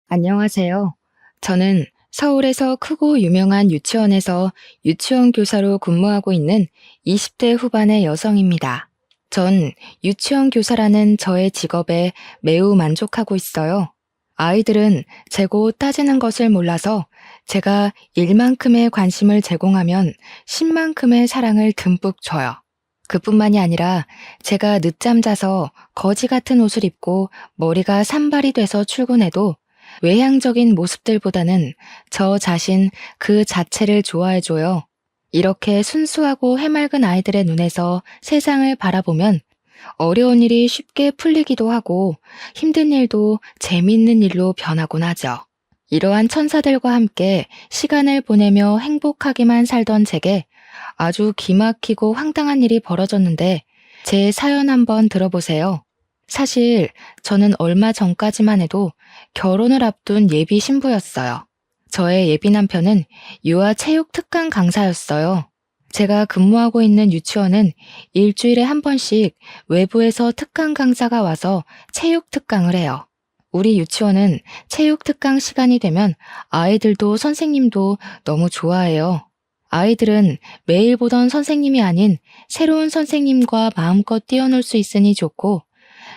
안녕하세요. 저는 서울에서 크고 유명한 유치원에서 유치원 교사로 근무하고 있는 20대 후반의 여성입니다. 전 유치원 교사라는 저의 직업에 매우 만족하고 있어요. 아이들은 재고 따지는 것을 몰라서 제가 1만큼의 관심을 제공하면 10만큼의 사랑을 듬뿍 줘요. 그뿐만이 아니라 제가 늦잠 자서 거지 같은 옷을 입고 머리가 산발이 돼서 출근해도 외향적인 모습들보다는 저 자신 그 자체를 좋아해줘요. 이렇게 순수하고 해맑은 아이들의 눈에서 세상을 바라보면 어려운 일이 쉽게 풀리기도 하고 힘든 일도 재미있는 일로 변하곤 하죠. 이러한 천사들과 함께 시간을 보내며 행복하게만 살던 제게 아주 기막히고 황당한 일이 벌어졌는데 제 사연 한번 들어보세요. 사실 저는 얼마 전까지만 해도 결혼을 앞둔 예비 신부였어요. 저의 예비 남편은 유아 체육 특강 강사였어요. 제가 근무하고 있는 유치원은 일주일에 한 번씩 외부에서 특강 강사가 와서 체육 특강을 해요. 우리 유치원은 체육 특강 시간이 되면 아이들도 선생님도 너무 좋아해요. 아이들은 매일 보던 선생님이 아닌 새로운 선생님과 마음껏 뛰어놀 수 있으니 좋고,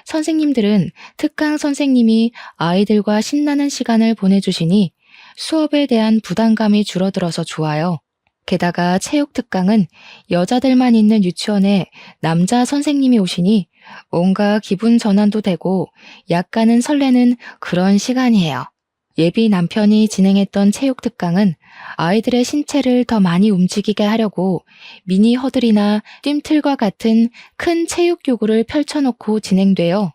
선생님들은 특강 선생님이 아이들과 신나는 시간을 보내주시니 수업에 대한 부담감이 줄어들어서 좋아요. 게다가 체육 특강은 여자들만 있는 유치원에 남자 선생님이 오시니 뭔가 기분 전환도 되고 약간은 설레는 그런 시간이에요. 예비 남편이 진행했던 체육 특강은 아이들의 신체를 더 많이 움직이게 하려고 미니 허들이나 뜀틀과 같은 큰 체육 교구를 펼쳐놓고 진행돼요.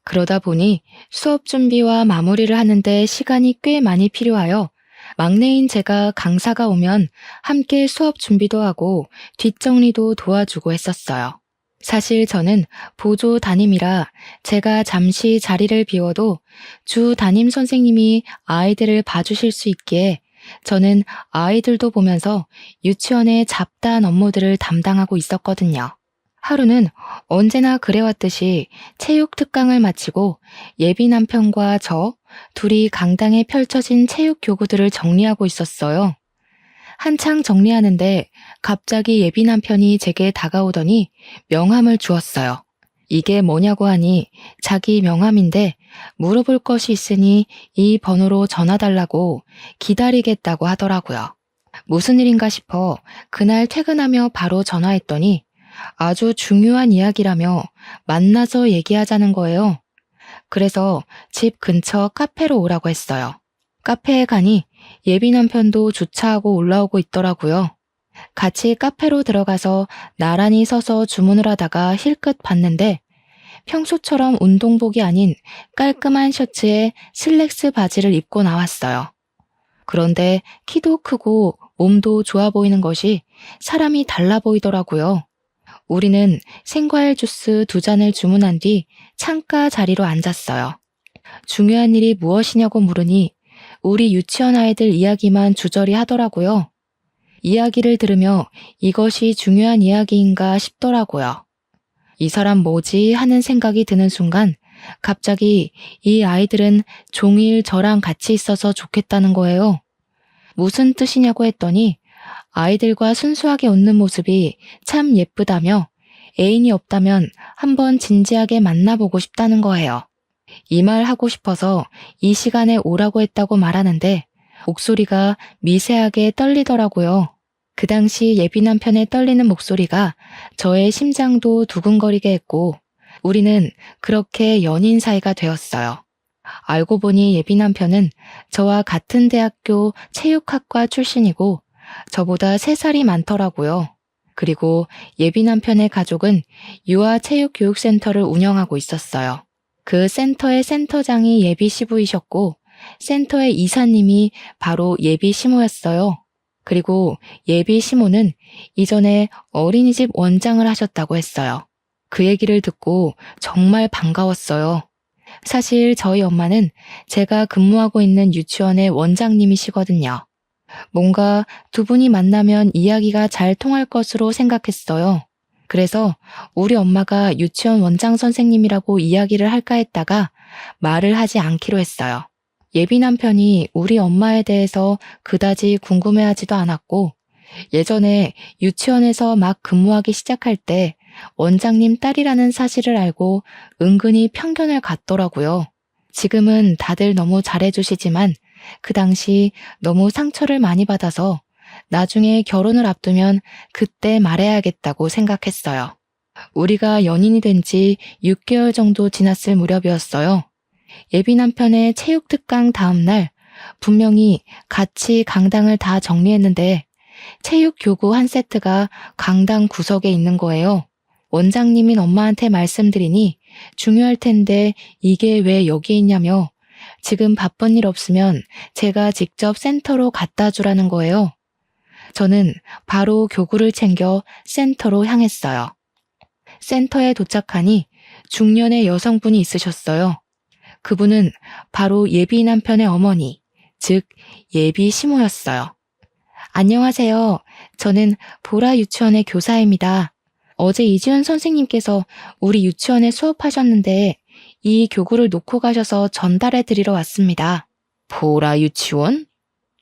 그러다 보니 수업 준비와 마무리를 하는데 시간이 꽤 많이 필요하여 막내인 제가 강사가 오면 함께 수업 준비도 하고 뒷정리도 도와주고 했었어요. 사실 저는 보조 담임이라 제가 잠시 자리를 비워도 주 담임 선생님이 아이들을 봐주실 수 있기에 저는 아이들도 보면서 유치원의 잡다한 업무들을 담당하고 있었거든요. 하루는 언제나 그래왔듯이 체육 특강을 마치고 예비 남편과 저 둘이 강당에 펼쳐진 체육 교구들을 정리하고 있었어요. 한창 정리하는데 갑자기 예비 남편이 제게 다가오더니 명함을 주었어요. 이게 뭐냐고 하니 자기 명함인데 물어볼 것이 있으니 이 번호로 전화달라고 기다리겠다고 하더라고요. 무슨 일인가 싶어 그날 퇴근하며 바로 전화했더니 아주 중요한 이야기라며 만나서 얘기하자는 거예요. 그래서 집 근처 카페로 오라고 했어요. 카페에 가니 예비 남편도 주차하고 올라오고 있더라고요. 같이 카페로 들어가서 나란히 서서 주문을 하다가 힐끗 봤는데 평소처럼 운동복이 아닌 깔끔한 셔츠에 슬랙스 바지를 입고 나왔어요. 그런데 키도 크고 몸도 좋아 보이는 것이 사람이 달라 보이더라고요. 우리는 생과일 주스 2잔을 주문한 뒤 창가 자리로 앉았어요. 중요한 일이 무엇이냐고 물으니 우리 유치원 아이들 이야기만 주저리 하더라고요. 이야기를 들으며 이것이 중요한 이야기인가 싶더라고요. 이 사람 뭐지 하는 생각이 드는 순간 갑자기 이 아이들은 종일 저랑 같이 있어서 좋겠다는 거예요. 무슨 뜻이냐고 했더니 아이들과 순수하게 웃는 모습이 참 예쁘다며 애인이 없다면 한번 진지하게 만나보고 싶다는 거예요. 이 말 하고 싶어서 이 시간에 오라고 했다고 말하는데 목소리가 미세하게 떨리더라고요. 그 당시 예비 남편의 떨리는 목소리가 저의 심장도 두근거리게 했고 우리는 그렇게 연인 사이가 되었어요. 알고 보니 예비 남편은 저와 같은 대학교 체육학과 출신이고 저보다 3살이 많더라고요. 그리고 예비 남편의 가족은 유아체육교육센터를 운영하고 있었어요. 그 센터의 센터장이 예비 시부이셨고 센터의 이사님이 바로 예비 시모였어요. 그리고 예비 시모는 이전에 어린이집 원장을 하셨다고 했어요. 그 얘기를 듣고 정말 반가웠어요. 사실 저희 엄마는 제가 근무하고 있는 유치원의 원장님이시거든요. 뭔가 두 분이 만나면 이야기가 잘 통할 것으로 생각했어요. 그래서 우리 엄마가 유치원 원장 선생님이라고 이야기를 할까 했다가 말을 하지 않기로 했어요. 예비 남편이 우리 엄마에 대해서 그다지 궁금해하지도 않았고, 예전에 유치원에서 막 근무하기 시작할 때 원장님 딸이라는 사실을 알고 은근히 편견을 갖더라고요. 지금은 다들 너무 잘해주시지만 그 당시 너무 상처를 많이 받아서 나중에 결혼을 앞두면 그때 말해야겠다고 생각했어요. 우리가 연인이 된 지 6개월 정도 지났을 무렵이었어요. 예비 남편의 체육 특강 다음 날 분명히 같이 강당을 다 정리했는데 체육 교구 한 세트가 강당 구석에 있는 거예요. 원장님인 엄마한테 말씀드리니 중요할 텐데 이게 왜 여기 있냐며 지금 바쁜 일 없으면 제가 직접 센터로 갖다 주라는 거예요. 저는 바로 교구를 챙겨 센터로 향했어요. 센터에 도착하니 중년의 여성분이 있으셨어요. 그분은 바로 예비 남편의 어머니, 즉 예비 시모였어요. 안녕하세요. 저는 보라 유치원의 교사입니다. 어제 이지연 선생님께서 우리 유치원에 수업하셨는데 이 교구를 놓고 가셔서 전달해 드리러 왔습니다. 보라 유치원?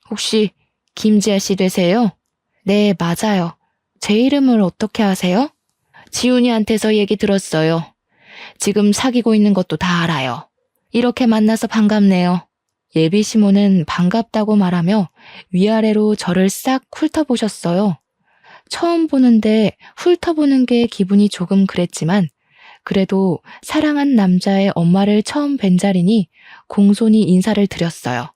혹시 김지아 씨 되세요? 네, 맞아요. 제 이름을 어떻게 아세요? 지훈이한테서 얘기 들었어요. 지금 사귀고 있는 것도 다 알아요. 이렇게 만나서 반갑네요. 예비 시모는 반갑다고 말하며 위아래로 저를 싹 훑어보셨어요. 처음 보는데 훑어보는 게 기분이 조금 그랬지만 그래도 사랑한 남자의 엄마를 처음 뵌 자리니 공손히 인사를 드렸어요.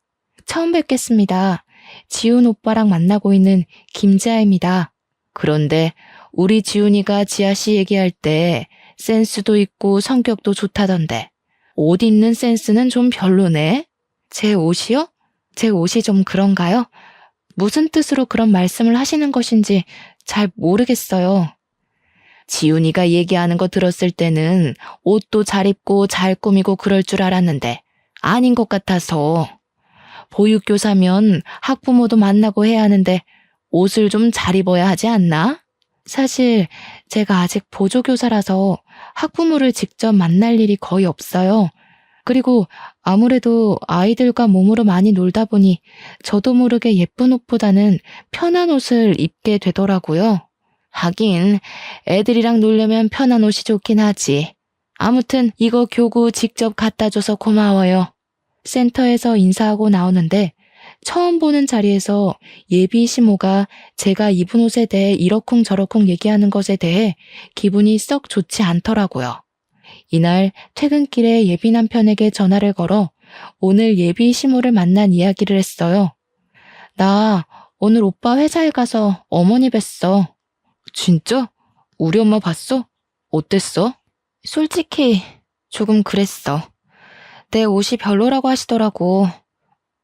처음 뵙겠습니다. 지훈 오빠랑 만나고 있는 김지아입니다. 그런데 우리 지훈이가 지아 씨 얘기할 때 센스도 있고 성격도 좋다던데 옷 입는 센스는 좀 별로네? 제 옷이요? 제 옷이 좀 그런가요? 무슨 뜻으로 그런 말씀을 하시는 것인지 잘 모르겠어요. 지훈이가 얘기하는 거 들었을 때는 옷도 잘 입고 잘 꾸미고 그럴 줄 알았는데 아닌 것 같아서. 보육교사면 학부모도 만나고 해야 하는데 옷을 좀 잘 입어야 하지 않나? 사실 제가 아직 보조교사라서 학부모를 직접 만날 일이 거의 없어요. 그리고 아무래도 아이들과 몸으로 많이 놀다 보니 저도 모르게 예쁜 옷보다는 편한 옷을 입게 되더라고요. 하긴 애들이랑 놀려면 편한 옷이 좋긴 하지. 아무튼 이거 교구 직접 갖다 줘서 고마워요. 센터에서 인사하고 나오는데 처음 보는 자리에서 예비 시모가 제가 입은 옷에 대해 이러쿵저러쿵 얘기하는 것에 대해 기분이 썩 좋지 않더라고요. 이날 퇴근길에 예비 남편에게 전화를 걸어 오늘 예비 시모를 만난 이야기를 했어요. 나 오늘 오빠 회사에 가서 어머니 뵀어. 진짜? 우리 엄마 봤어? 어땠어? 솔직히 조금 그랬어. 내 옷이 별로라고 하시더라고.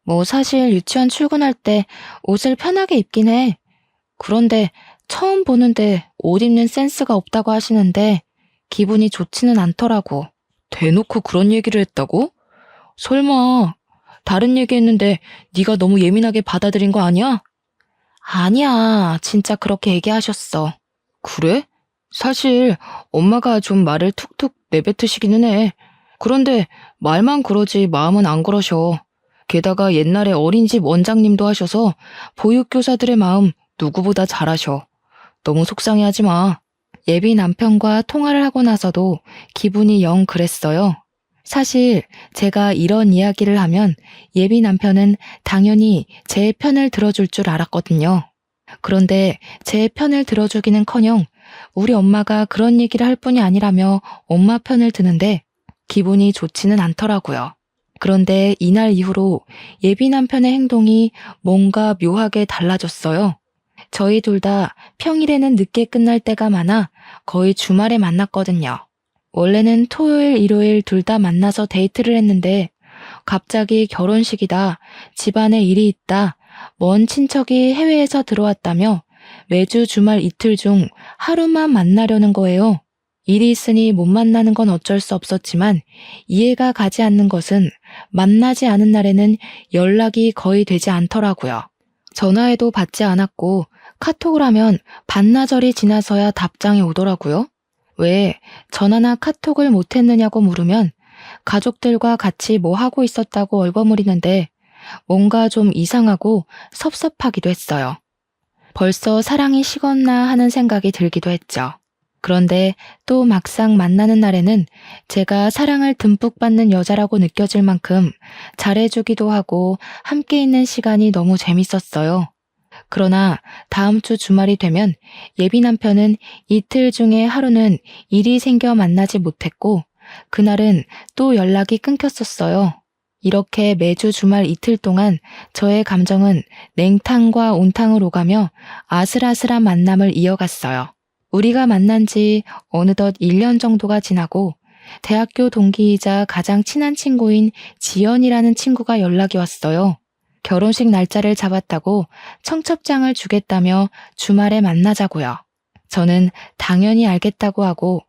뭐 사실 유치원 출근할 때 옷을 편하게 입긴 해. 그런데 처음 보는데 옷 입는 센스가 없다고 하시는데 기분이 좋지는 않더라고. 대놓고 그런 얘기를 했다고? 설마 다른 얘기했는데 네가 너무 예민하게 받아들인 거 아니야? 아니야, 진짜 그렇게 얘기하셨어. 그래? 사실 엄마가 좀 말을 툭툭 내뱉으시기는 해. 그런데 말만 그러지 마음은 안 그러셔. 게다가 옛날에 어린이집 원장님도 하셔서 보육교사들의 마음 누구보다 잘 아셔. 너무 속상해하지 마. 예비 남편과 통화를 하고 나서도 기분이 영 그랬어요. 사실 제가 이런 이야기를 하면 예비 남편은 당연히 제 편을 들어줄 줄 알았거든요. 그런데 제 편을 들어주기는커녕 우리 엄마가 그런 얘기를 할 뿐이 아니라며 엄마 편을 드는데 기분이 좋지는 않더라고요. 그런데 이날 이후로 예비 남편의 행동이 뭔가 묘하게 달라졌어요. 저희 둘 다 평일에는 늦게 끝날 때가 많아 거의 주말에 만났거든요. 원래는 토요일, 일요일 둘 다 만나서 데이트를 했는데 갑자기 결혼식이다, 집안에 일이 있다, 먼 친척이 해외에서 들어왔다며 매주 주말 이틀 중 하루만 만나려는 거예요. 일이 있으니 못 만나는 건 어쩔 수 없었지만 이해가 가지 않는 것은 만나지 않은 날에는 연락이 거의 되지 않더라고요. 전화해도 받지 않았고 카톡을 하면 반나절이 지나서야 답장이 오더라고요. 왜 전화나 카톡을 못했느냐고 물으면 가족들과 같이 뭐 하고 있었다고 얼버무리는데 뭔가 좀 이상하고 섭섭하기도 했어요. 벌써 사랑이 식었나 하는 생각이 들기도 했죠. 그런데 또 막상 만나는 날에는 제가 사랑을 듬뿍 받는 여자라고 느껴질 만큼 잘해주기도 하고 함께 있는 시간이 너무 재밌었어요. 그러나 다음 주 주말이 되면 예비 남편은 이틀 중에 하루는 일이 생겨 만나지 못했고 그날은 또 연락이 끊겼었어요. 이렇게 매주 주말 이틀 동안 저의 감정은 냉탕과 온탕을 오가며 아슬아슬한 만남을 이어갔어요. 우리가 만난 지 어느덧 1년 정도가 지나고 대학교 동기이자 가장 친한 친구인 지연이라는 친구가 연락이 왔어요. 결혼식 날짜를 잡았다고 청첩장을 주겠다며 주말에 만나자고요. 저는 당연히 알겠다고 하고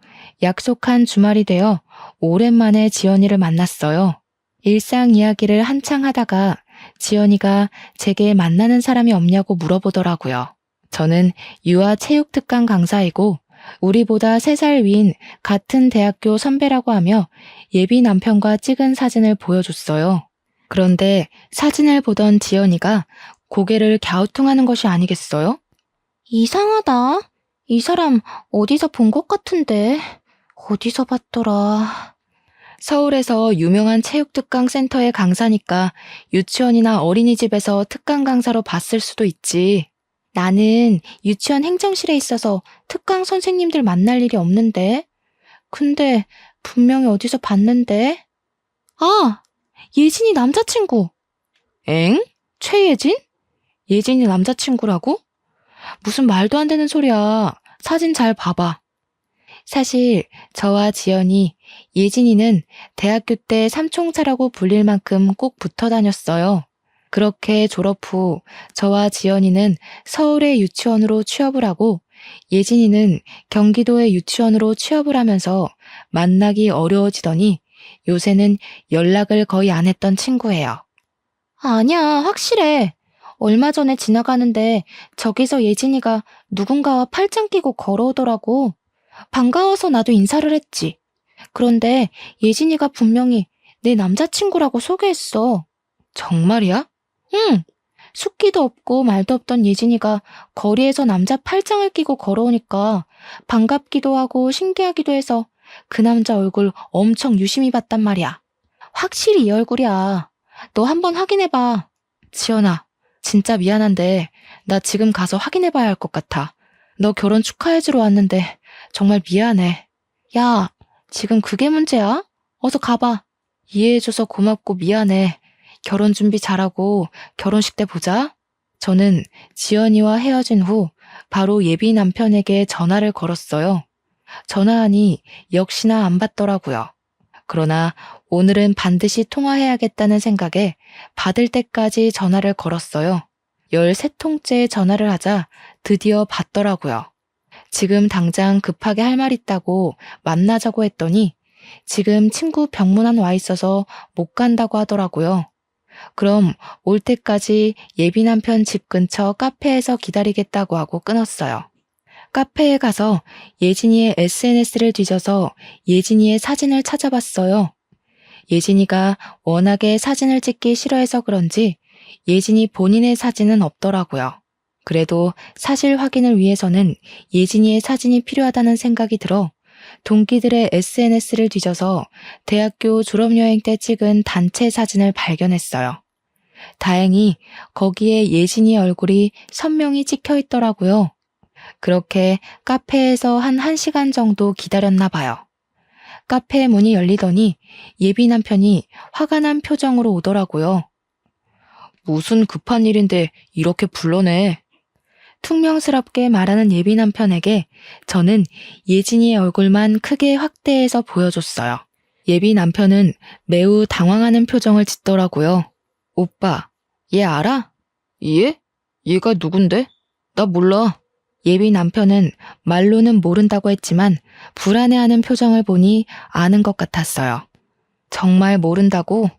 약속한 주말이 되어 오랜만에 지연이를 만났어요. 일상 이야기를 한창 하다가 지연이가 제게 만나는 사람이 없냐고 물어보더라고요. 저는 유아 체육특강 강사이고 우리보다 3살 위인 같은 대학교 선배라고 하며 예비 남편과 찍은 사진을 보여줬어요. 그런데 사진을 보던 지연이가 고개를 갸우뚱하는 것이 아니겠어요? 이상하다. 이 사람 어디서 본 것 같은데. 어디서 봤더라. 서울에서 유명한 체육특강 센터의 강사니까 유치원이나 어린이집에서 특강 강사로 봤을 수도 있지. 나는 유치원 행정실에 있어서 특강 선생님들 만날 일이 없는데. 근데 분명히 어디서 봤는데. 아! 예진이 남자친구. 엥? 최예진? 예진이 남자친구라고? 무슨 말도 안 되는 소리야. 사진 잘 봐봐. 사실 저와 지연이 예진이는 대학교 때 삼총사라고 불릴 만큼 꼭 붙어 다녔어요. 그렇게 졸업 후 저와 지연이는 서울의 유치원으로 취업을 하고 예진이는 경기도의 유치원으로 취업을 하면서 만나기 어려워지더니 요새는 연락을 거의 안 했던 친구예요. 아니야, 확실해. 얼마 전에 지나가는데 저기서 예진이가 누군가와 팔짱 끼고 걸어오더라고. 반가워서 나도 인사를 했지. 그런데 예진이가 분명히 내 남자친구라고 소개했어. 정말이야? 응. 숫기도 없고 말도 없던 예진이가 거리에서 남자 팔짱을 끼고 걸어오니까 반갑기도 하고 신기하기도 해서 그 남자 얼굴 엄청 유심히 봤단 말이야. 확실히 이 얼굴이야. 너 한번 확인해봐. 지연아, 진짜 미안한데 나 지금 가서 확인해봐야 할 것 같아. 너 결혼 축하해주러 왔는데 정말 미안해. 야, 지금 그게 문제야? 어서 가봐. 이해해줘서 고맙고 미안해. 결혼 준비 잘하고 결혼식 때 보자. 저는 지연이와 헤어진 후 바로 예비 남편에게 전화를 걸었어요. 전화하니 역시나 안 받더라고요. 그러나 오늘은 반드시 통화해야겠다는 생각에 받을 때까지 전화를 걸었어요. 13통째 전화를 하자 드디어 받더라고요. 지금 당장 급하게 할 말 있다고 만나자고 했더니 지금 친구 병문안 와 있어서 못 간다고 하더라고요. 그럼 올 때까지 예비 남편 집 근처 카페에서 기다리겠다고 하고 끊었어요. 카페에 가서 예진이의 SNS를 뒤져서 예진이의 사진을 찾아봤어요. 예진이가 워낙에 사진을 찍기 싫어해서 그런지 예진이 본인의 사진은 없더라고요. 그래도 사실 확인을 위해서는 예진이의 사진이 필요하다는 생각이 들어 동기들의 SNS를 뒤져서 대학교 졸업여행 때 찍은 단체 사진을 발견했어요. 다행히 거기에 예진이 얼굴이 선명히 찍혀 있더라고요. 그렇게 카페에서 한 1시간 정도 기다렸나 봐요. 카페 문이 열리더니 예비 남편이 화가 난 표정으로 오더라고요. 무슨 급한 일인데 이렇게 불러내. 퉁명스럽게 말하는 예비 남편에게 저는 예진이의 얼굴만 크게 확대해서 보여줬어요. 예비 남편은 매우 당황하는 표정을 짓더라고요. 오빠, 얘 알아? 얘? 얘가 누군데? 나 몰라. 예비 남편은 말로는 모른다고 했지만 불안해하는 표정을 보니 아는 것 같았어요. 정말 모른다고?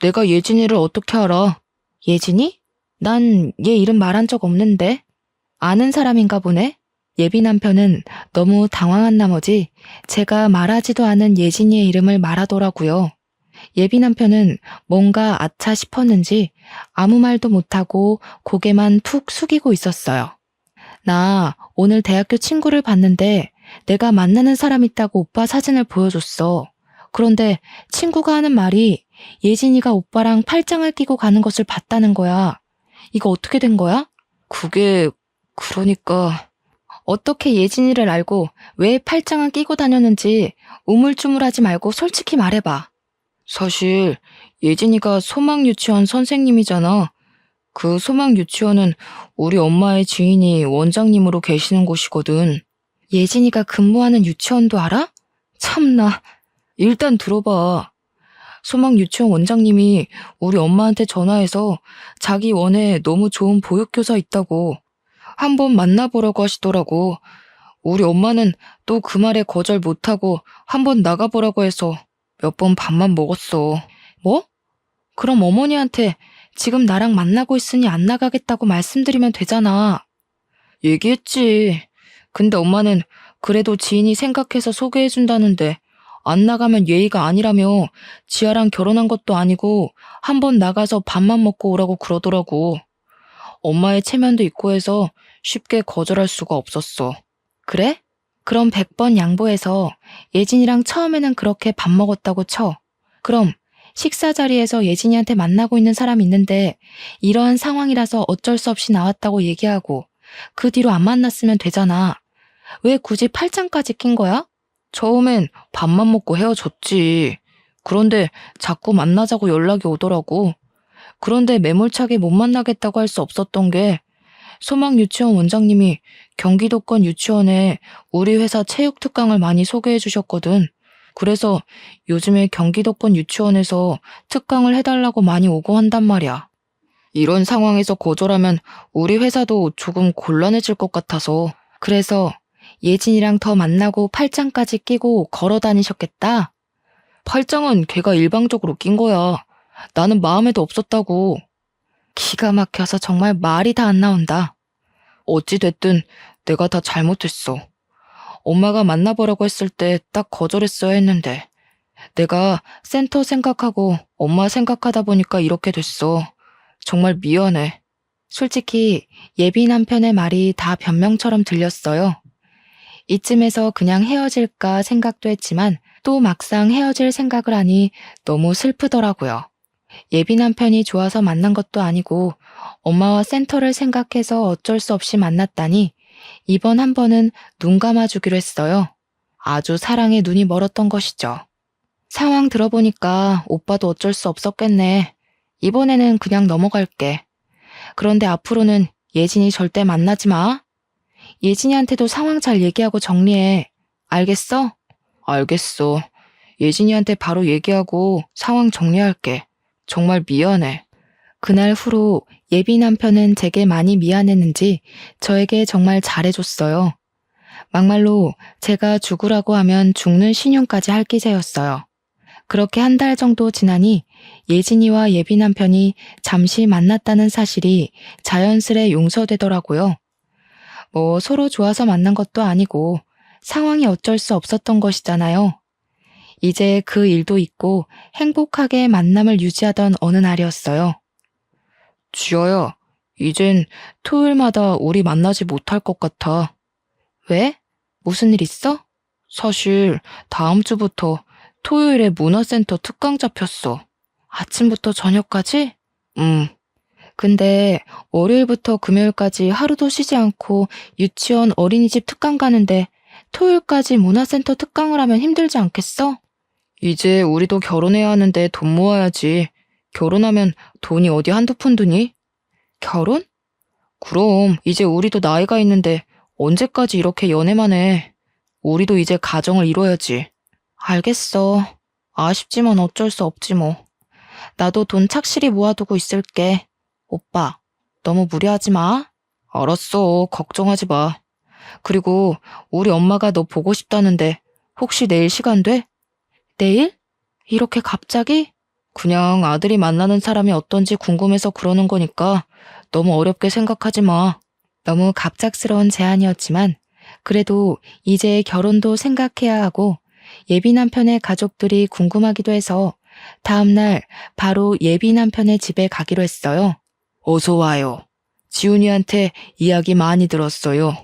내가 예진이를 어떻게 알아? 예진이? 난 얘 이름 말한 적 없는데. 아는 사람인가 보네? 예비 남편은 너무 당황한 나머지 제가 말하지도 않은 예진이의 이름을 말하더라고요. 예비 남편은 뭔가 아차 싶었는지 아무 말도 못하고 고개만 푹 숙이고 있었어요. 나 오늘 대학교 친구를 봤는데 내가 만나는 사람 있다고 오빠 사진을 보여줬어. 그런데 친구가 하는 말이 예진이가 오빠랑 팔짱을 끼고 가는 것을 봤다는 거야. 이거 어떻게 된 거야? 그게 그러니까 어떻게 예진이를 알고 왜 팔짱을 끼고 다녔는지 우물쭈물하지 말고 솔직히 말해봐. 사실 예진이가 소망유치원 선생님이잖아. 그 소망유치원은 우리 엄마의 지인이 원장님으로 계시는 곳이거든. 예진이가 근무하는 유치원도 알아? 참나. 일단 들어봐. 소망유치원 원장님이 우리 엄마한테 전화해서 자기 원에 너무 좋은 보육교사 있다고 한번 만나보라고 하시더라고. 우리 엄마는 또 그 말에 거절 못하고 한번 나가보라고 해서 몇 번 밥만 먹었어. 뭐? 그럼 어머니한테 지금 나랑 만나고 있으니 안 나가겠다고 말씀드리면 되잖아. 얘기했지. 근데 엄마는 그래도 지인이 생각해서 소개해준다는데 안 나가면 예의가 아니라며 지아랑 결혼한 것도 아니고 한번 나가서 밥만 먹고 오라고 그러더라고. 엄마의 체면도 있고 해서 쉽게 거절할 수가 없었어. 그래? 그럼 100번 양보해서 예진이랑 처음에는 그렇게 밥 먹었다고 쳐. 그럼 식사 자리에서 예진이한테 만나고 있는 사람이 있는데 이러한 상황이라서 어쩔 수 없이 나왔다고 얘기하고 그 뒤로 안 만났으면 되잖아. 왜 굳이 팔짱까지 낀 거야? 처음엔 밥만 먹고 헤어졌지. 그런데 자꾸 만나자고 연락이 오더라고. 그런데 매몰차게 못 만나겠다고 할 수 없었던 게 소망유치원 원장님이 경기도권 유치원에 우리 회사 체육특강을 많이 소개해 주셨거든. 그래서 요즘에 경기도권 유치원에서 특강을 해달라고 많이 오고 한단 말이야. 이런 상황에서 거절하면 우리 회사도 조금 곤란해질 것 같아서 그래서 예진이랑 더 만나고 팔짱까지 끼고 걸어 다니셨겠다? 팔짱은 걔가 일방적으로 낀 거야. 나는 마음에도 없었다고. 기가 막혀서 정말 말이 다 안 나온다. 어찌됐든 내가 다 잘못했어. 엄마가 만나보라고 했을 때 딱 거절했어야 했는데 내가 센터 생각하고 엄마 생각하다 보니까 이렇게 됐어. 정말 미안해. 솔직히 예비 남편의 말이 다 변명처럼 들렸어요. 이쯤에서 그냥 헤어질까 생각도 했지만 또 막상 헤어질 생각을 하니 너무 슬프더라고요. 예비 남편이 좋아서 만난 것도 아니고 엄마와 센터를 생각해서 어쩔 수 없이 만났다니 이번 한 번은 눈 감아주기로 했어요. 아주 사랑에 눈이 멀었던 것이죠. 상황 들어보니까 오빠도 어쩔 수 없었겠네. 이번에는 그냥 넘어갈게. 그런데 앞으로는 예진이 절대 만나지 마. 예진이한테도 상황 잘 얘기하고 정리해. 알겠어? 알겠어. 예진이한테 바로 얘기하고 상황 정리할게. 정말 미안해. 그날 후로 예비 남편은 제게 많이 미안했는지 저에게 정말 잘해줬어요. 막말로 제가 죽으라고 하면 죽는 신용까지 할 기세였어요. 그렇게 한 달 정도 지나니 예진이와 예비 남편이 잠시 만났다는 사실이 자연스레 용서되더라고요. 뭐 서로 좋아서 만난 것도 아니고 상황이 어쩔 수 없었던 것이잖아요. 이제 그 일도 잊고 행복하게 만남을 유지하던 어느 날이었어요. 지아야, 이젠 토요일마다 우리 만나지 못할 것 같아. 왜? 무슨 일 있어? 사실 다음 주부터 토요일에 문화센터 특강 잡혔어. 아침부터 저녁까지? 근데 월요일부터 금요일까지 하루도 쉬지 않고 유치원 어린이집 특강 가는데 토요일까지 문화센터 특강을 하면 힘들지 않겠어? 이제 우리도 결혼해야 하는데 돈 모아야지. 결혼하면 돈이 어디 한두 푼 드니? 결혼? 그럼 이제 우리도 나이가 있는데 언제까지 이렇게 연애만 해. 우리도 이제 가정을 이뤄야지. 알겠어. 아쉽지만 어쩔 수 없지 뭐. 나도 돈 착실히 모아두고 있을게. 오빠, 너무 무리하지 마. 알았어. 걱정하지 마. 그리고 우리 엄마가 너 보고 싶다는데 혹시 내일 시간 돼? 내일? 이렇게 갑자기? 그냥 아들이 만나는 사람이 어떤지 궁금해서 그러는 거니까 너무 어렵게 생각하지 마. 너무 갑작스러운 제안이었지만 그래도 이제 결혼도 생각해야 하고 예비 남편의 가족들이 궁금하기도 해서 다음날 바로 예비 남편의 집에 가기로 했어요. 어서 와요. 지훈이한테 이야기 많이 들었어요.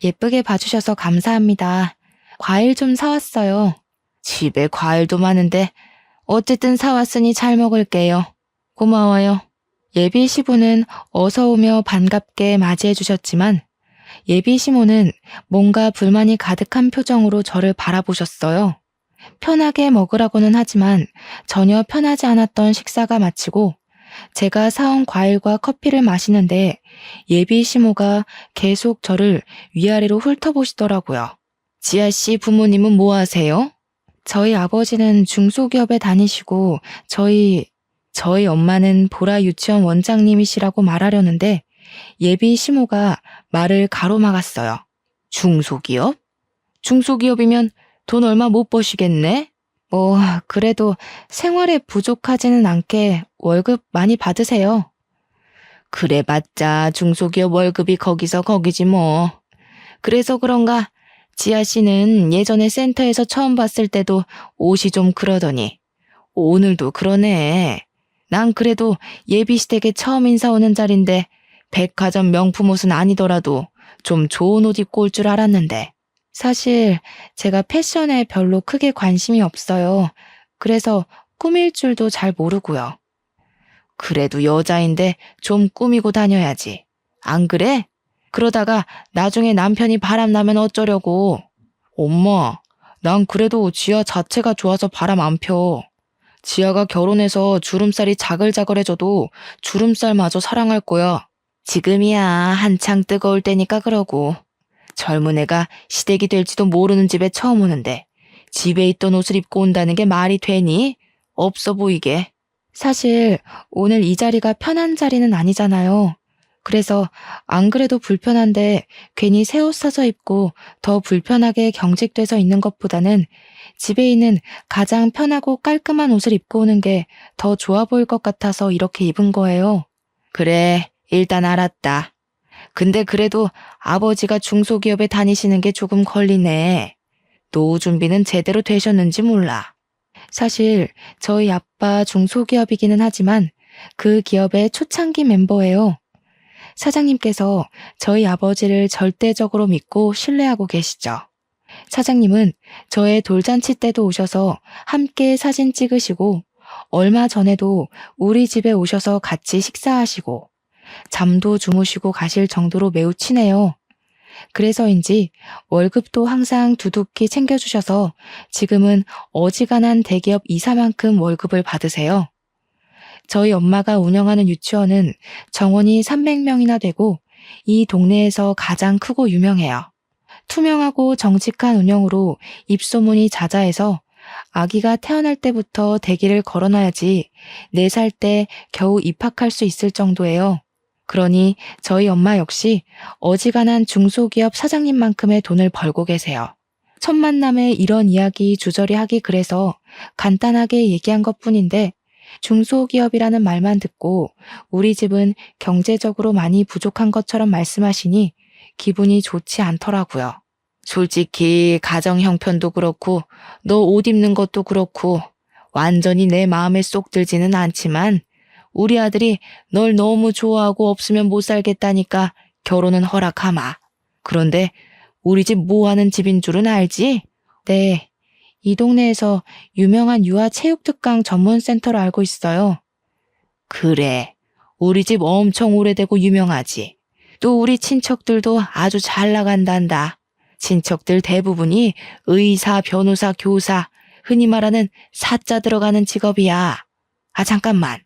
예쁘게 봐주셔서 감사합니다. 과일 좀 사왔어요. 집에 과일도 많은데 어쨌든 사왔으니 잘 먹을게요. 고마워요. 예비 시부는 어서 오며 반갑게 맞이해 주셨지만 예비 시모는 뭔가 불만이 가득한 표정으로 저를 바라보셨어요. 편하게 먹으라고는 하지만 전혀 편하지 않았던 식사가 마치고 제가 사온 과일과 커피를 마시는데 예비 시모가 계속 저를 위아래로 훑어보시더라고요. 지아 씨 부모님은 뭐 하세요? 저희 아버지는 중소기업에 다니시고 저희 엄마는 보라 유치원 원장님이시라고 말하려는데 예비 시모가 말을 가로막았어요. 중소기업? 중소기업이면 돈 얼마 못 버시겠네? 뭐 그래도 생활에 부족하지는 않게 월급 많이 받으세요. 그래봤자 중소기업 월급이 거기서 거기지 뭐. 그래서 그런가 지아 씨는 예전에 센터에서 처음 봤을 때도 옷이 좀 그러더니 오늘도 그러네. 난 그래도 예비시댁에 처음 인사 오는 자리인데 백화점 명품 옷은 아니더라도 좀 좋은 옷 입고 올 줄 알았는데 사실 제가 패션에 별로 크게 관심이 없어요. 그래서 꾸밀 줄도 잘 모르고요. 그래도 여자인데 좀 꾸미고 다녀야지. 안 그래? 그러다가 나중에 남편이 바람나면 어쩌려고. 엄마, 난 그래도 지아 자체가 좋아서 바람 안 펴. 지아가 결혼해서 주름살이 자글자글해져도 주름살마저 사랑할 거야. 지금이야 한창 뜨거울 때니까 그러고. 젊은 애가 시댁이 될지도 모르는 집에 처음 오는데 집에 있던 옷을 입고 온다는 게 말이 되니? 없어 보이게. 사실 오늘 이 자리가 편한 자리는 아니잖아요. 그래서 안 그래도 불편한데 괜히 새 옷 사서 입고 더 불편하게 경직돼서 있는 것보다는 집에 있는 가장 편하고 깔끔한 옷을 입고 오는 게 더 좋아 보일 것 같아서 이렇게 입은 거예요. 그래, 일단 알았다. 근데 그래도 아버지가 중소기업에 다니시는 게 조금 걸리네. 노후 준비는 제대로 되셨는지 몰라. 사실 저희 아빠 중소기업이기는 하지만 그 기업의 초창기 멤버예요. 사장님께서 저희 아버지를 절대적으로 믿고 신뢰하고 계시죠. 사장님은 저의 돌잔치 때도 오셔서 함께 사진 찍으시고 얼마 전에도 우리 집에 오셔서 같이 식사하시고 잠도 주무시고 가실 정도로 매우 친해요. 그래서인지 월급도 항상 두둑히 챙겨주셔서 지금은 어지간한 대기업 이사만큼 월급을 받으세요. 저희 엄마가 운영하는 유치원은 정원이 300명이나 되고 이 동네에서 가장 크고 유명해요. 투명하고 정직한 운영으로 입소문이 자자해서 아기가 태어날 때부터 대기를 걸어놔야지 4살 때 겨우 입학할 수 있을 정도예요. 그러니 저희 엄마 역시 어지간한 중소기업 사장님만큼의 돈을 벌고 계세요. 첫 만남에 이런 이야기 주저리 하기 그래서 간단하게 얘기한 것뿐인데 중소기업이라는 말만 듣고 우리 집은 경제적으로 많이 부족한 것처럼 말씀하시니 기분이 좋지 않더라고요. 솔직히 가정 형편도 그렇고 너 옷 입는 것도 그렇고 완전히 내 마음에 쏙 들지는 않지만 우리 아들이 널 너무 좋아하고 없으면 못 살겠다니까 결혼은 허락하마. 그런데 우리 집 뭐 하는 집인 줄은 알지? 네, 이 동네에서 유명한 유아체육특강 전문센터를 알고 있어요. 그래, 우리 집 엄청 오래되고 유명하지. 또 우리 친척들도 아주 잘 나간단다. 친척들 대부분이 의사, 변호사, 교사, 흔히 말하는 사자 들어가는 직업이야. 아, 잠깐만.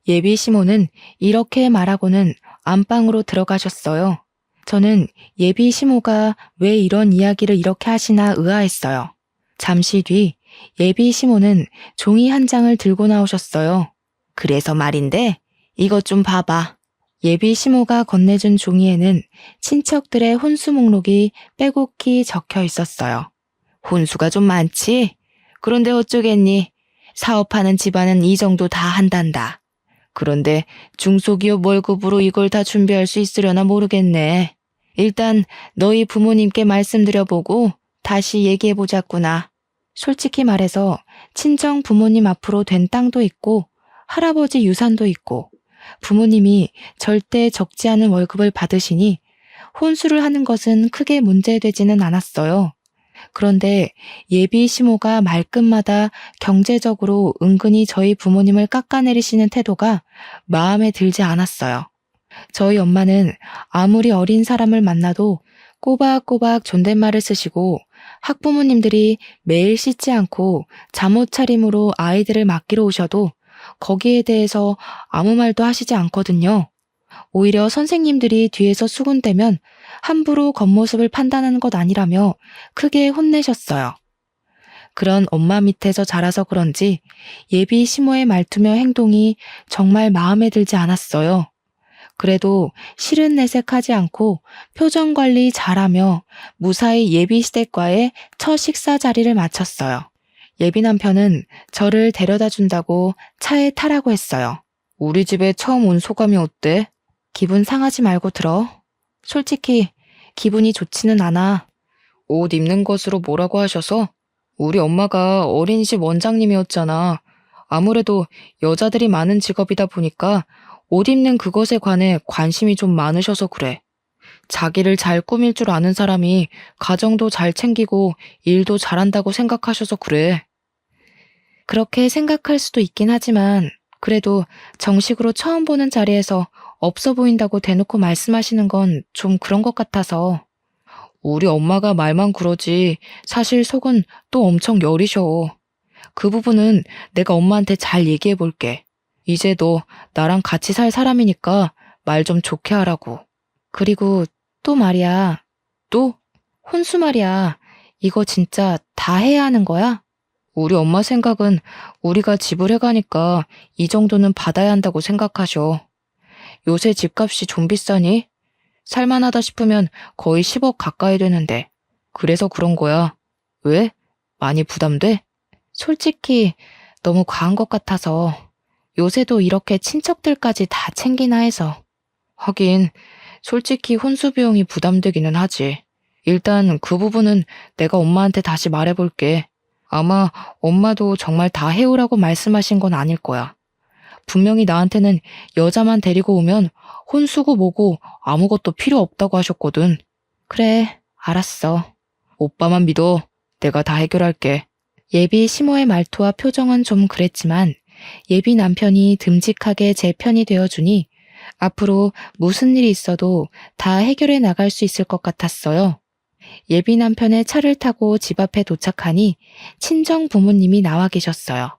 예비 시모는 이렇게 말하고는 안방으로 들어가셨어요. 저는 예비 시모가 왜 이런 이야기를 이렇게 하시나 의아했어요. 잠시 뒤 예비 시모는 종이 한 장을 들고 나오셨어요. 그래서 말인데 이것 좀 봐봐. 예비 시모가 건네준 종이에는 친척들의 혼수 목록이 빼곡히 적혀 있었어요. 혼수가 좀 많지? 그런데 어쩌겠니? 사업하는 집안은 이 정도 다 한단다. 그런데 중소기업 월급으로 이걸 다 준비할 수 있으려나 모르겠네. 일단 너희 부모님께 말씀드려보고 다시 얘기해보자꾸나. 솔직히 말해서 친정 부모님 앞으로 된 땅도 있고 할아버지 유산도 있고 부모님이 절대 적지 않은 월급을 받으시니 혼수를 하는 것은 크게 문제되지는 않았어요. 그런데 예비 시모가 말끝마다 경제적으로 은근히 저희 부모님을 깎아내리시는 태도가 마음에 들지 않았어요. 저희 엄마는 아무리 어린 사람을 만나도 꼬박꼬박 존댓말을 쓰시고 학부모님들이 매일 씻지 않고 잠옷 차림으로 아이들을 맡기러 오셔도 거기에 대해서 아무 말도 하시지 않거든요. 오히려 선생님들이 뒤에서 수군대면 함부로 겉모습을 판단하는 것 아니라며 크게 혼내셨어요. 그런 엄마 밑에서 자라서 그런지 예비 시모의 말투며 행동이 정말 마음에 들지 않았어요. 그래도 실은 내색하지 않고 표정 관리 잘하며 무사히 예비 시댁과의 첫 식사 자리를 마쳤어요. 예비 남편은 저를 데려다 준다고 차에 타라고 했어요. 우리 집에 처음 온 소감이 어때? 기분 상하지 말고 들어. 솔직히 기분이 좋지는 않아. 옷 입는 것으로 뭐라고 하셔서? 우리 엄마가 어린이집 원장님이었잖아. 아무래도 여자들이 많은 직업이다 보니까 옷 입는 그것에 관해 관심이 좀 많으셔서 그래. 자기를 잘 꾸밀 줄 아는 사람이 가정도 잘 챙기고 일도 잘한다고 생각하셔서 그래. 그렇게 생각할 수도 있긴 하지만 그래도 정식으로 처음 보는 자리에서 없어 보인다고 대놓고 말씀하시는 건 좀 그런 것 같아서. 우리 엄마가 말만 그러지 사실 속은 또 엄청 여리셔. 그 부분은 내가 엄마한테 잘 얘기해 볼게. 이제 너 나랑 같이 살 사람이니까 말 좀 좋게 하라고. 그리고 또 말이야. 또? 혼수 말이야. 이거 진짜 다 해야 하는 거야? 우리 엄마 생각은 우리가 지불해가니까 이 정도는 받아야 한다고 생각하셔. 요새 집값이 좀 비싸니? 살만하다 싶으면 거의 10억 가까이 되는데. 그래서 그런 거야. 왜? 많이 부담돼? 솔직히 너무 과한 것 같아서. 요새도 이렇게 친척들까지 다 챙기나 해서. 하긴 솔직히 혼수 비용이 부담되기는 하지. 일단 그 부분은 내가 엄마한테 다시 말해볼게. 아마 엄마도 정말 다 해오라고 말씀하신 건 아닐 거야. 분명히 나한테는 여자만 데리고 오면 혼수고 뭐고 아무것도 필요 없다고 하셨거든. 그래, 알았어. 오빠만 믿어. 내가 다 해결할게. 예비 시모의 말투와 표정은 좀 그랬지만 예비 남편이 듬직하게 제 편이 되어주니 앞으로 무슨 일이 있어도 다 해결해 나갈 수 있을 것 같았어요. 예비 남편의 차를 타고 집 앞에 도착하니 친정 부모님이 나와 계셨어요.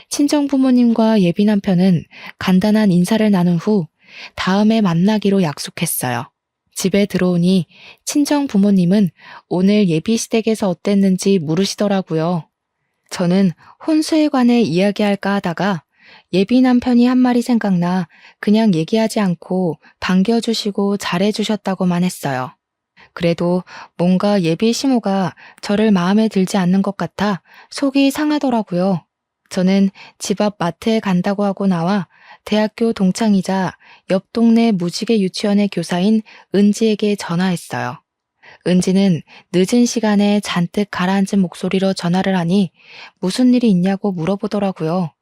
친정 부모님과 예비 남편은 간단한 인사를 나눈 후 다음에 만나기로 약속했어요. 집에 들어오니 친정 부모님은 오늘 예비 시댁에서 어땠는지 물으시더라고요. 저는 혼수에 관해 이야기할까 하다가 예비 남편이 한 말이 생각나 그냥 얘기하지 않고 반겨주시고 잘해주셨다고만 했어요. 그래도 뭔가 예비 시모가 저를 마음에 들지 않는 것 같아 속이 상하더라고요. 저는 집 앞 마트에 간다고 하고 나와 대학교 동창이자 옆 동네 무지개 유치원의 교사인 은지에게 전화했어요. 은지는 늦은 시간에 잔뜩 가라앉은 목소리로 전화를 하니 무슨 일이 있냐고 물어보더라고요.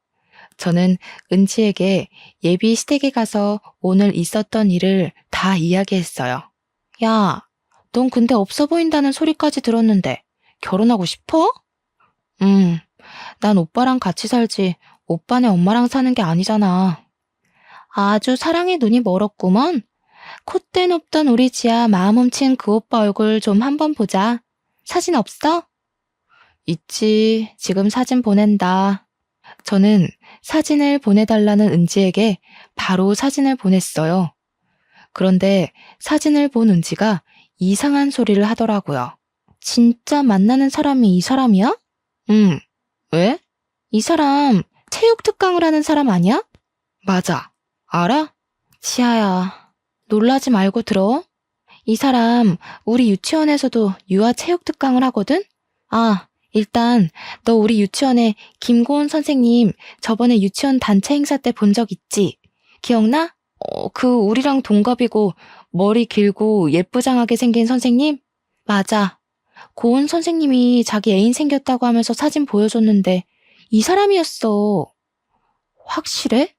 저는 은지에게 예비 시댁에 가서 오늘 있었던 일을 다 이야기했어요. 야, 넌 근데 없어 보인다는 소리까지 들었는데 결혼하고 싶어? 난 오빠랑 같이 살지 오빠네 엄마랑 사는 게 아니잖아. 아주 사랑의 눈이 멀었구먼. 콧대 높던 우리 지아 마음 훔친 그 오빠 얼굴 좀 한번 보자. 사진 없어? 있지. 지금 사진 보낸다. 저는 사진을 보내달라는 은지에게 바로 사진을 보냈어요. 그런데 사진을 본 은지가 이상한 소리를 하더라고요. 진짜 만나는 사람이 이 사람이야? 왜? 이 사람 체육 특강을 하는 사람 아니야? 맞아. 알아? 지아야, 놀라지 말고 들어. 이 사람 우리 유치원에서도 유아 체육 특강을 하거든? 아, 일단 너 우리 유치원에 김고은 선생님 저번에 유치원 단체 행사 때 본 적 있지? 기억나? 그 우리랑 동갑이고 머리 길고 예쁘장하게 생긴 선생님? 맞아. 고은 선생님이 자기 애인 생겼다고 하면서 사진 보여줬는데 이 사람이었어. 확실해?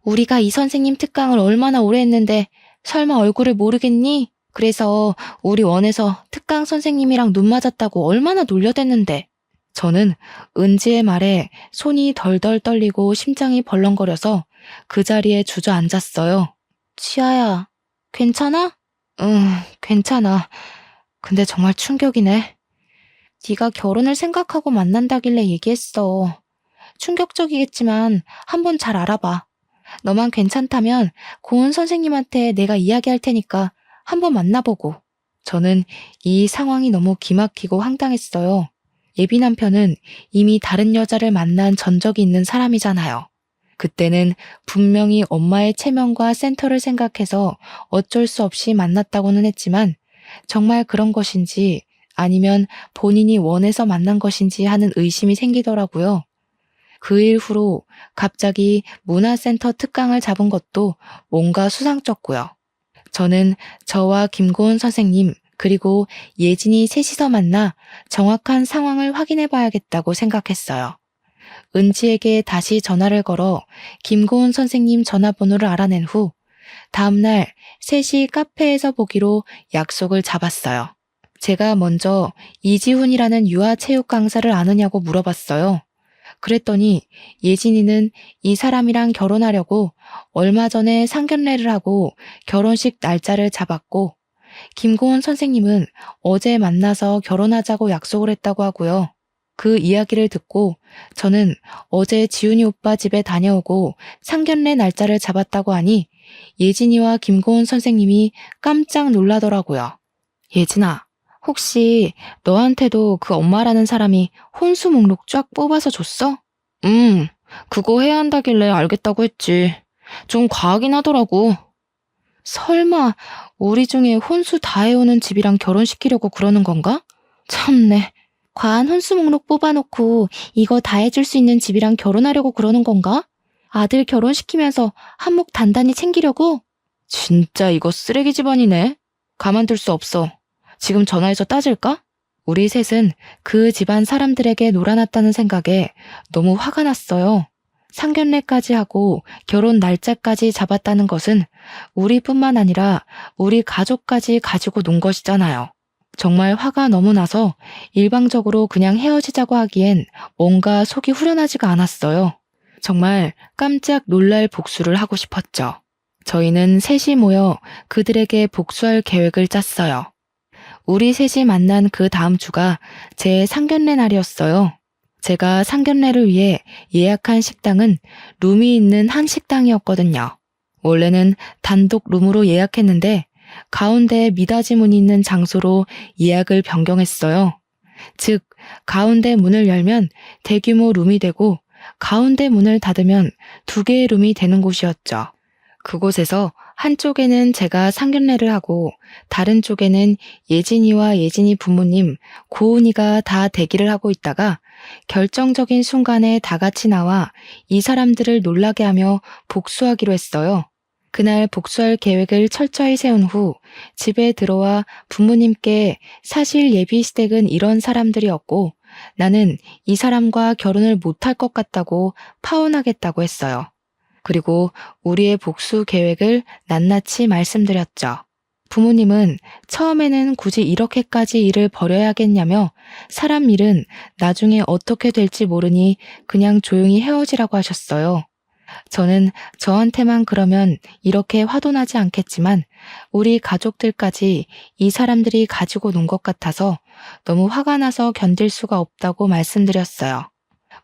우리가 이 선생님 특강을 얼마나 오래 했는데 설마 얼굴을 모르겠니? 그래서 우리 원에서 특강 선생님이랑 눈 맞았다고 얼마나 놀려댔는데. 저는 은지의 말에 손이 덜덜 떨리고 심장이 벌렁거려서 그 자리에 주저앉았어요. 지아야, 괜찮아? 응, 괜찮아. 근데 정말 충격이네. 네가 결혼을 생각하고 만난다길래 얘기했어. 충격적이겠지만 한번 잘 알아봐. 너만 괜찮다면 고은 선생님한테 내가 이야기할 테니까 한번 만나보고. 저는 이 상황이 너무 기막히고 황당했어요. 예비 남편은 이미 다른 여자를 만난 전적이 있는 사람이잖아요. 그때는 분명히 엄마의 체면과 센터를 생각해서 어쩔 수 없이 만났다고는 했지만 정말 그런 것인지 아니면 본인이 원해서 만난 것인지 하는 의심이 생기더라고요. 그 일 후로 갑자기 문화센터 특강을 잡은 것도 뭔가 수상쩍고요. 저는 저와 김고은 선생님 그리고 예진이 셋이서 만나 정확한 상황을 확인해 봐야겠다고 생각했어요. 은지에게 다시 전화를 걸어 김고은 선생님 전화번호를 알아낸 후 다음날 셋이 카페에서 보기로 약속을 잡았어요. 제가 먼저 이지훈이라는 유아체육 강사를 아느냐고 물어봤어요. 그랬더니 예진이는 이 사람이랑 결혼하려고 얼마 전에 상견례를 하고 결혼식 날짜를 잡았고 김고은 선생님은 어제 만나서 결혼하자고 약속을 했다고 하고요. 그 이야기를 듣고 저는 어제 지훈이 오빠 집에 다녀오고 상견례 날짜를 잡았다고 하니 예진이와 김고은 선생님이 깜짝 놀라더라고요. 예진아, 혹시 너한테도 그 엄마라는 사람이 혼수 목록 쫙 뽑아서 줬어? 그거 해야 한다길래 알겠다고 했지. 좀 과하긴 하더라고. 설마 우리 중에 혼수 다 해오는 집이랑 결혼시키려고 그러는 건가? 참네. 과한 혼수 목록 뽑아놓고 이거 다 해줄 수 있는 집이랑 결혼하려고 그러는 건가? 아들 결혼시키면서 한몫 단단히 챙기려고? 진짜 이거 쓰레기 집안이네. 가만둘 수 없어. 지금 전화해서 따질까? 우리 셋은 그 집안 사람들에게 놀아났다는 생각에 너무 화가 났어요. 상견례까지 하고 결혼 날짜까지 잡았다는 것은 우리뿐만 아니라 우리 가족까지 가지고 논 것이잖아요. 정말 화가 너무 나서 일방적으로 그냥 헤어지자고 하기엔 뭔가 속이 후련하지가 않았어요. 정말 깜짝 놀랄 복수를 하고 싶었죠. 저희는 셋이 모여 그들에게 복수할 계획을 짰어요. 우리 셋이 만난 그 다음 주가 제 상견례 날이었어요. 제가 상견례를 위해 예약한 식당은 룸이 있는 한 식당이었거든요. 원래는 단독 룸으로 예약했는데 가운데에 미닫이 문이 있는 장소로 예약을 변경했어요. 즉, 가운데 문을 열면 대규모 룸이 되고 가운데 문을 닫으면 2개의 룸이 되는 곳이었죠. 그곳에서 한쪽에는 제가 상견례를 하고 다른 쪽에는 예진이와 예진이 부모님, 고은이가 다 대기를 하고 있다가 결정적인 순간에 다 같이 나와 이 사람들을 놀라게 하며 복수하기로 했어요. 그날 복수할 계획을 철저히 세운 후 집에 들어와 부모님께 사실 예비 시댁은 이런 사람들이었고 나는 이 사람과 결혼을 못할 것 같다고 파혼하겠다고 했어요. 그리고 우리의 복수 계획을 낱낱이 말씀드렸죠. 부모님은 처음에는 굳이 이렇게까지 일을 벌여야겠냐며 사람 일은 나중에 어떻게 될지 모르니 그냥 조용히 헤어지라고 하셨어요. 저는 저한테만 그러면 이렇게 화도 나지 않겠지만 우리 가족들까지 이 사람들이 가지고 논 것 같아서 너무 화가 나서 견딜 수가 없다고 말씀드렸어요.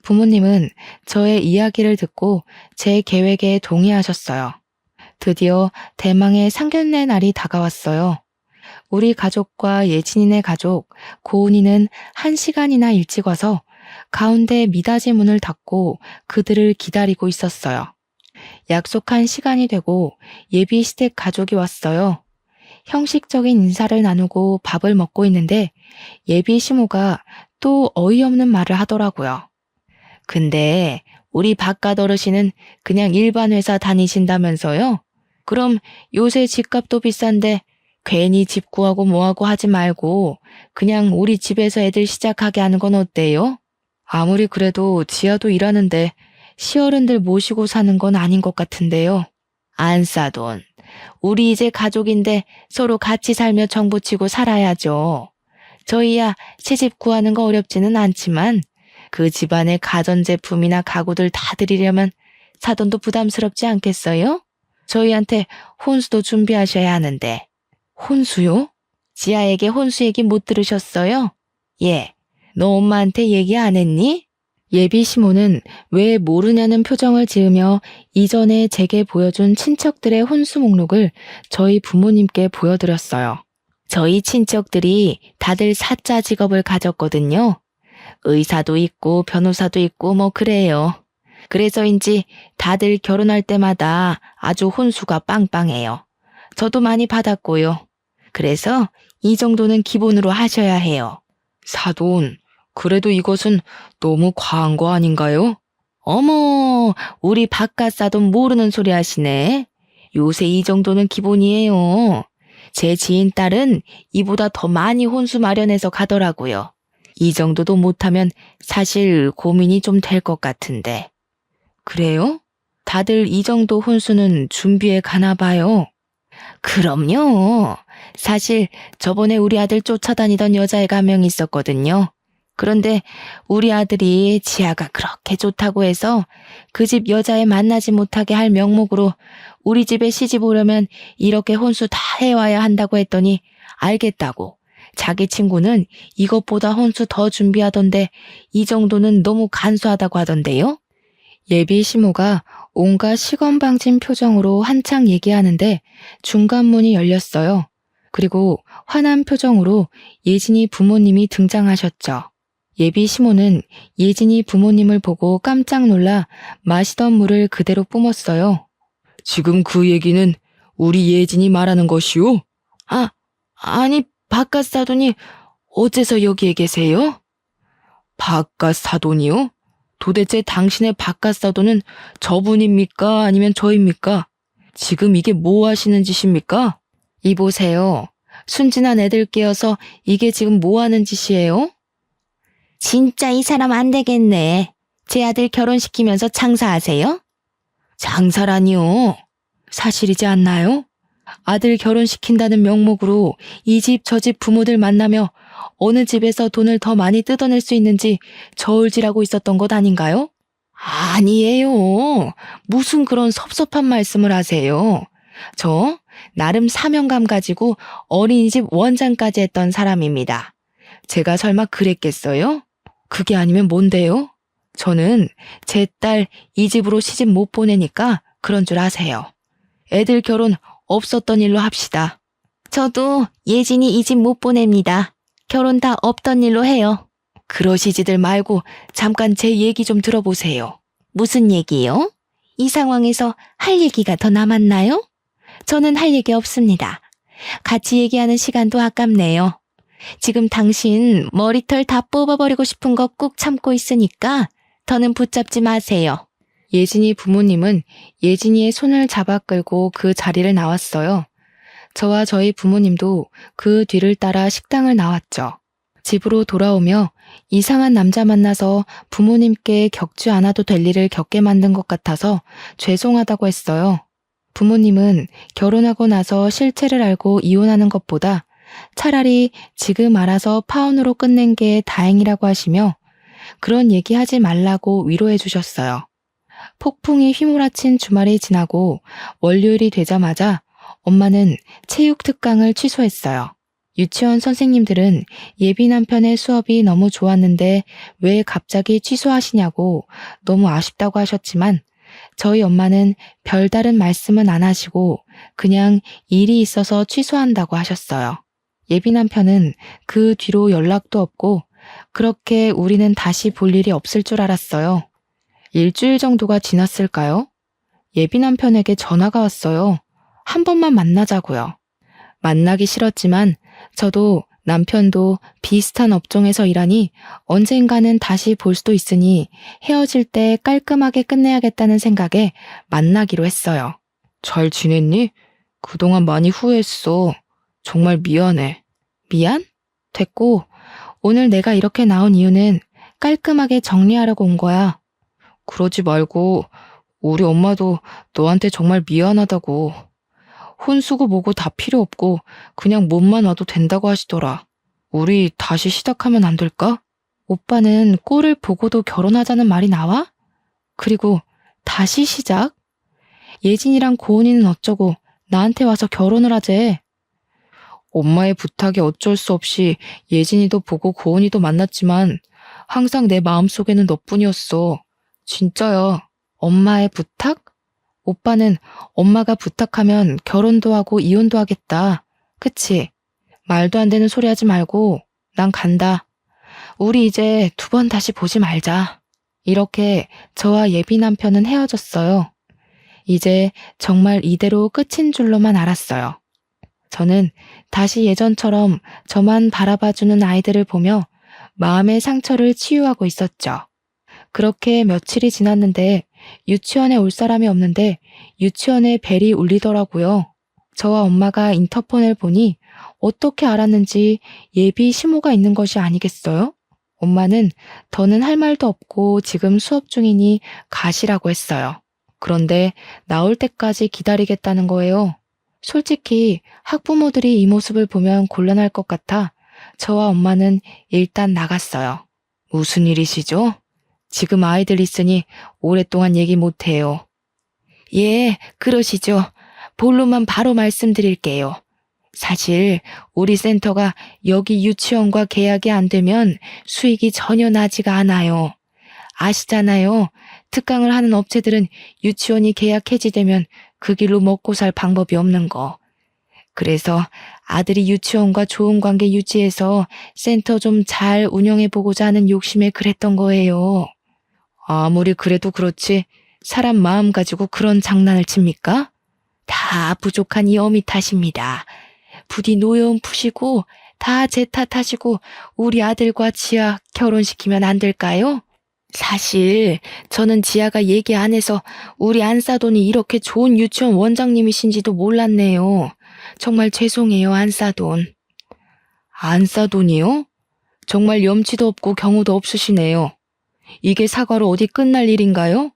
부모님은 저의 이야기를 듣고 제 계획에 동의하셨어요. 드디어 대망의 상견례 날이 다가왔어요. 우리 가족과 예진이네 가족, 고은이는 1시간이나 일찍 와서 가운데 미닫이 문을 닫고 그들을 기다리고 있었어요. 약속한 시간이 되고 예비 시댁 가족이 왔어요. 형식적인 인사를 나누고 밥을 먹고 있는데 예비 시모가 또 어이없는 말을 하더라고요. 근데 우리 바깥 어르신은 그냥 일반 회사 다니신다면서요? 그럼 요새 집값도 비싼데 괜히 집 구하고 뭐하고 하지 말고 그냥 우리 집에서 애들 시작하게 하는 건 어때요? 아무리 그래도 지아도 일하는데 시어른들 모시고 사는 건 아닌 것 같은데요. 안 싸돈. 우리 이제 가족인데 서로 같이 살며 정부치고 살아야죠. 저희야 시집 구하는 거 어렵지는 않지만 그 집안의 가전제품이나 가구들 다 드리려면 사돈도 부담스럽지 않겠어요? 저희한테 혼수도 준비하셔야 하는데. 혼수요? 지아에게 혼수 얘기 못 들으셨어요? 예. 너 엄마한테 얘기 안 했니? 예비 시모는 왜 모르냐는 표정을 지으며 이전에 제게 보여준 친척들의 혼수 목록을 저희 부모님께 보여드렸어요. 저희 친척들이 다들 사자 직업을 가졌거든요. 의사도 있고 변호사도 있고 뭐 그래요. 그래서인지 다들 결혼할 때마다 아주 혼수가 빵빵해요. 저도 많이 받았고요. 그래서 이 정도는 기본으로 하셔야 해요. 사돈, 그래도 이것은 너무 과한 거 아닌가요? 어머, 우리 바깥 사돈 모르는 소리 하시네. 요새 이 정도는 기본이에요. 제 지인 딸은 이보다 더 많이 혼수 마련해서 가더라고요. 이 정도도 못하면 사실 고민이 좀 될 것 같은데. 그래요? 다들 이 정도 혼수는 준비해 가나 봐요. 그럼요. 사실 저번에 우리 아들 쫓아다니던 여자애가 한 명 있었거든요. 그런데 우리 아들이 지아가 그렇게 좋다고 해서 그 집 여자애 만나지 못하게 할 명목으로 우리 집에 시집 오려면 이렇게 혼수 다 해와야 한다고 했더니 알겠다고. 자기 친구는 이것보다 혼수 더 준비하던데 이 정도는 너무 간소하다고 하던데요. 예비 시모가 온갖 시건방진 표정으로 한창 얘기하는데 중간 문이 열렸어요. 그리고 화난 표정으로 예진이 부모님이 등장하셨죠. 예비 시모는 예진이 부모님을 보고 깜짝 놀라 마시던 물을 그대로 뿜었어요. 지금 그 얘기는 우리 예진이 말하는 것이오? 아니 바깥 사돈이 어째서 여기에 계세요? 바깥 사돈이요? 도대체 당신의 바깥 사돈은 저분입니까? 아니면 저입니까? 지금 이게 뭐 하시는 짓입니까? 이보세요. 순진한 애들 깨어서 이게 지금 뭐 하는 짓이에요? 진짜 이 사람 안 되겠네. 제 아들 결혼시키면서 장사하세요? 장사라니요. 사실이지 않나요? 아들 결혼시킨다는 명목으로 이 집 저 집 부모들 만나며 어느 집에서 돈을 더 많이 뜯어낼 수 있는지 저울질하고 있었던 것 아닌가요? 아니에요. 무슨 그런 섭섭한 말씀을 하세요. 저 나름 사명감 가지고 어린이집 원장까지 했던 사람입니다. 제가 설마 그랬겠어요? 그게 아니면 뭔데요? 저는 제 딸 이 집으로 시집 못 보내니까 그런 줄 아세요. 애들 결혼 없었던 일로 합시다. 저도 예진이 이 집 못 보냅니다. 결혼 다 없던 일로 해요. 그러시지들 말고 잠깐 제 얘기 좀 들어보세요. 무슨 얘기요? 이 상황에서 할 얘기가 더 남았나요? 저는 할 얘기 없습니다. 같이 얘기하는 시간도 아깝네요. 지금 당신 머리털 다 뽑아버리고 싶은 거 꾹 참고 있으니까 더는 붙잡지 마세요. 예진이 부모님은 예진이의 손을 잡아 끌고 그 자리를 나왔어요. 저와 저희 부모님도 그 뒤를 따라 식당을 나왔죠. 집으로 돌아오며 이상한 남자 만나서 부모님께 겪지 않아도 될 일을 겪게 만든 것 같아서 죄송하다고 했어요. 부모님은 결혼하고 나서 실체를 알고 이혼하는 것보다 차라리 지금 알아서 파혼으로 끝낸 게 다행이라고 하시며 그런 얘기하지 말라고 위로해 주셨어요. 폭풍이 휘몰아친 주말이 지나고 월요일이 되자마자 엄마는 체육 특강을 취소했어요. 유치원 선생님들은 예비 남편의 수업이 너무 좋았는데 왜 갑자기 취소하시냐고 너무 아쉽다고 하셨지만 저희 엄마는 별다른 말씀은 안 하시고 그냥 일이 있어서 취소한다고 하셨어요. 예비 남편은 그 뒤로 연락도 없고 그렇게 우리는 다시 볼 일이 없을 줄 알았어요. 일주일 정도가 지났을까요? 예비 남편에게 전화가 왔어요. 한 번만 만나자고요. 만나기 싫었지만 저도 남편도 비슷한 업종에서 일하니 언젠가는 다시 볼 수도 있으니 헤어질 때 깔끔하게 끝내야겠다는 생각에 만나기로 했어요. 잘 지냈니? 그동안 많이 후회했어. 정말 미안해. 미안? 됐고, 오늘 내가 이렇게 나온 이유는 깔끔하게 정리하려고 온 거야. 그러지 말고 우리 엄마도 너한테 정말 미안하다고. 혼수고 뭐고 다 필요 없고 그냥 몸만 와도 된다고 하시더라. 우리 다시 시작하면 안 될까? 오빠는 꼴을 보고도 결혼하자는 말이 나와? 그리고 다시 시작? 예진이랑 고은이는 어쩌고 나한테 와서 결혼을 하재. 엄마의 부탁에 어쩔 수 없이 예진이도 보고 고은이도 만났지만 항상 내 마음속에는 너뿐이었어. 진짜야. 엄마의 부탁? 오빠는 엄마가 부탁하면 결혼도 하고 이혼도 하겠다. 그치? 말도 안 되는 소리 하지 말고 난 간다. 우리 이제 2번 다시 보지 말자. 이렇게 저와 예비 남편은 헤어졌어요. 이제 정말 이대로 끝인 줄로만 알았어요. 저는 다시 예전처럼 저만 바라봐주는 아이들을 보며 마음의 상처를 치유하고 있었죠. 그렇게 며칠이 지났는데 유치원에 올 사람이 없는데 유치원에 벨이 울리더라고요. 저와 엄마가 인터폰을 보니 어떻게 알았는지 예비 시모가 있는 것이 아니겠어요? 엄마는 더는 할 말도 없고 지금 수업 중이니 가시라고 했어요. 그런데 나올 때까지 기다리겠다는 거예요. 솔직히 학부모들이 이 모습을 보면 곤란할 것 같아 저와 엄마는 일단 나갔어요. 무슨 일이시죠? 지금 아이들 있으니 오랫동안 얘기 못해요. 예, 그러시죠. 본론만 바로 말씀드릴게요. 사실 우리 센터가 여기 유치원과 계약이 안 되면 수익이 전혀 나지가 않아요. 아시잖아요. 특강을 하는 업체들은 유치원이 계약 해지되면 그 길로 먹고 살 방법이 없는 거. 그래서 아들이 유치원과 좋은 관계 유지해서 센터 좀 잘 운영해보고자 하는 욕심에 그랬던 거예요. 아무리 그래도 그렇지 사람 마음 가지고 그런 장난을 칩니까? 다 부족한 이 어미 탓입니다. 부디 노여움 푸시고 다 제 탓하시고 우리 아들과 지아 결혼시키면 안 될까요? 사실 저는 지아가 얘기 안 해서 우리 안사돈이 이렇게 좋은 유치원 원장님이신지도 몰랐네요. 정말 죄송해요, 안사돈. 안사돈이요? 정말 염치도 없고 경우도 없으시네요. 이게 사과로 어디 끝날 일인가요?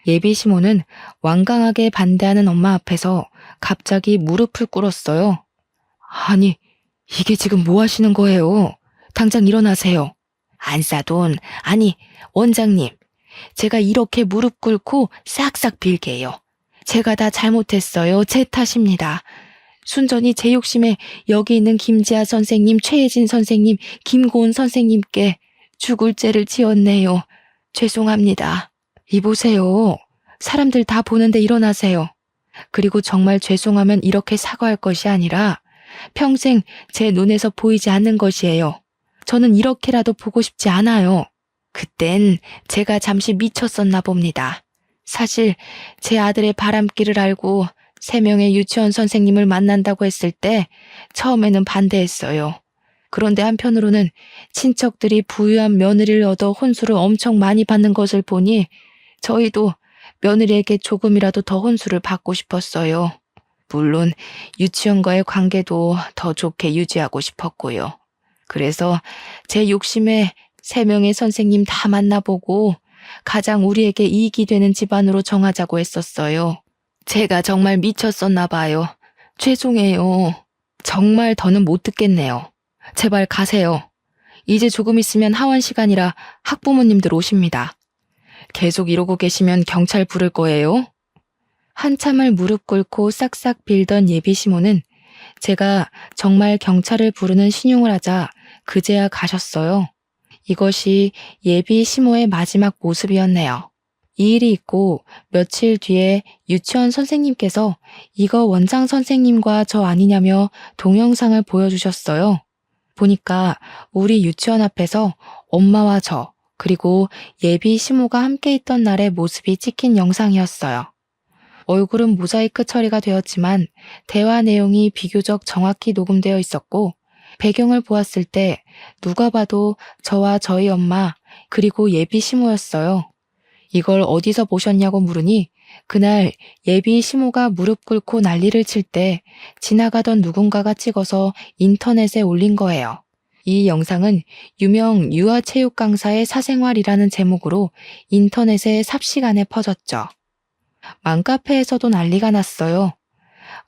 예비 시모는 완강하게 반대하는 엄마 앞에서 갑자기 무릎을 꿇었어요. 아니, 이게 지금 뭐 하시는 거예요? 당장 일어나세요. 안사돈, 아니, 원장님. 제가 이렇게 무릎 꿇고 싹싹 빌게요. 제가 다 잘못했어요. 제 탓입니다. 순전히 제 욕심에 여기 있는 김지아 선생님, 최혜진 선생님, 김고은 선생님께 죽을 죄를 지었네요. 죄송합니다. 이보세요. 사람들 다 보는데 일어나세요. 그리고 정말 죄송하면 이렇게 사과할 것이 아니라 평생 제 눈에서 보이지 않는 것이에요. 저는 이렇게라도 보고 싶지 않아요. 그땐 제가 잠시 미쳤었나 봅니다. 사실 제 아들의 바람길을 알고 3명의 유치원 선생님을 만난다고 했을 때 처음에는 반대했어요. 그런데 한편으로는 친척들이 부유한 며느리를 얻어 혼수를 엄청 많이 받는 것을 보니 저희도 며느리에게 조금이라도 더 혼수를 받고 싶었어요. 물론 유치원과의 관계도 더 좋게 유지하고 싶었고요. 그래서 제 욕심에 3명의 선생님 다 만나보고 가장 우리에게 이익이 되는 집안으로 정하자고 했었어요. 제가 정말 미쳤었나 봐요. 죄송해요. 정말 더는 못 듣겠네요. 제발 가세요. 이제 조금 있으면 하원 시간이라 학부모님들 오십니다. 계속 이러고 계시면 경찰 부를 거예요. 한참을 무릎 꿇고 싹싹 빌던 예비 시모는 제가 정말 경찰을 부르는 신용을 하자 그제야 가셨어요. 이것이 예비 시모의 마지막 모습이었네요. 이 일이 있고 며칠 뒤에 유치원 선생님께서 이거 원장 선생님과 저 아니냐며 동영상을 보여주셨어요. 보니까 우리 유치원 앞에서 엄마와 저 그리고 예비 시모가 함께 있던 날의 모습이 찍힌 영상이었어요. 얼굴은 모자이크 처리가 되었지만 대화 내용이 비교적 정확히 녹음되어 있었고 배경을 보았을 때 누가 봐도 저와 저희 엄마 그리고 예비 시모였어요. 이걸 어디서 보셨냐고 물으니 그날 예비 시모가 무릎 꿇고 난리를 칠 때 지나가던 누군가가 찍어서 인터넷에 올린 거예요. 이 영상은 유명 유아체육 강사의 사생활이라는 제목으로 인터넷에 삽시간에 퍼졌죠. 맘카페에서도 난리가 났어요.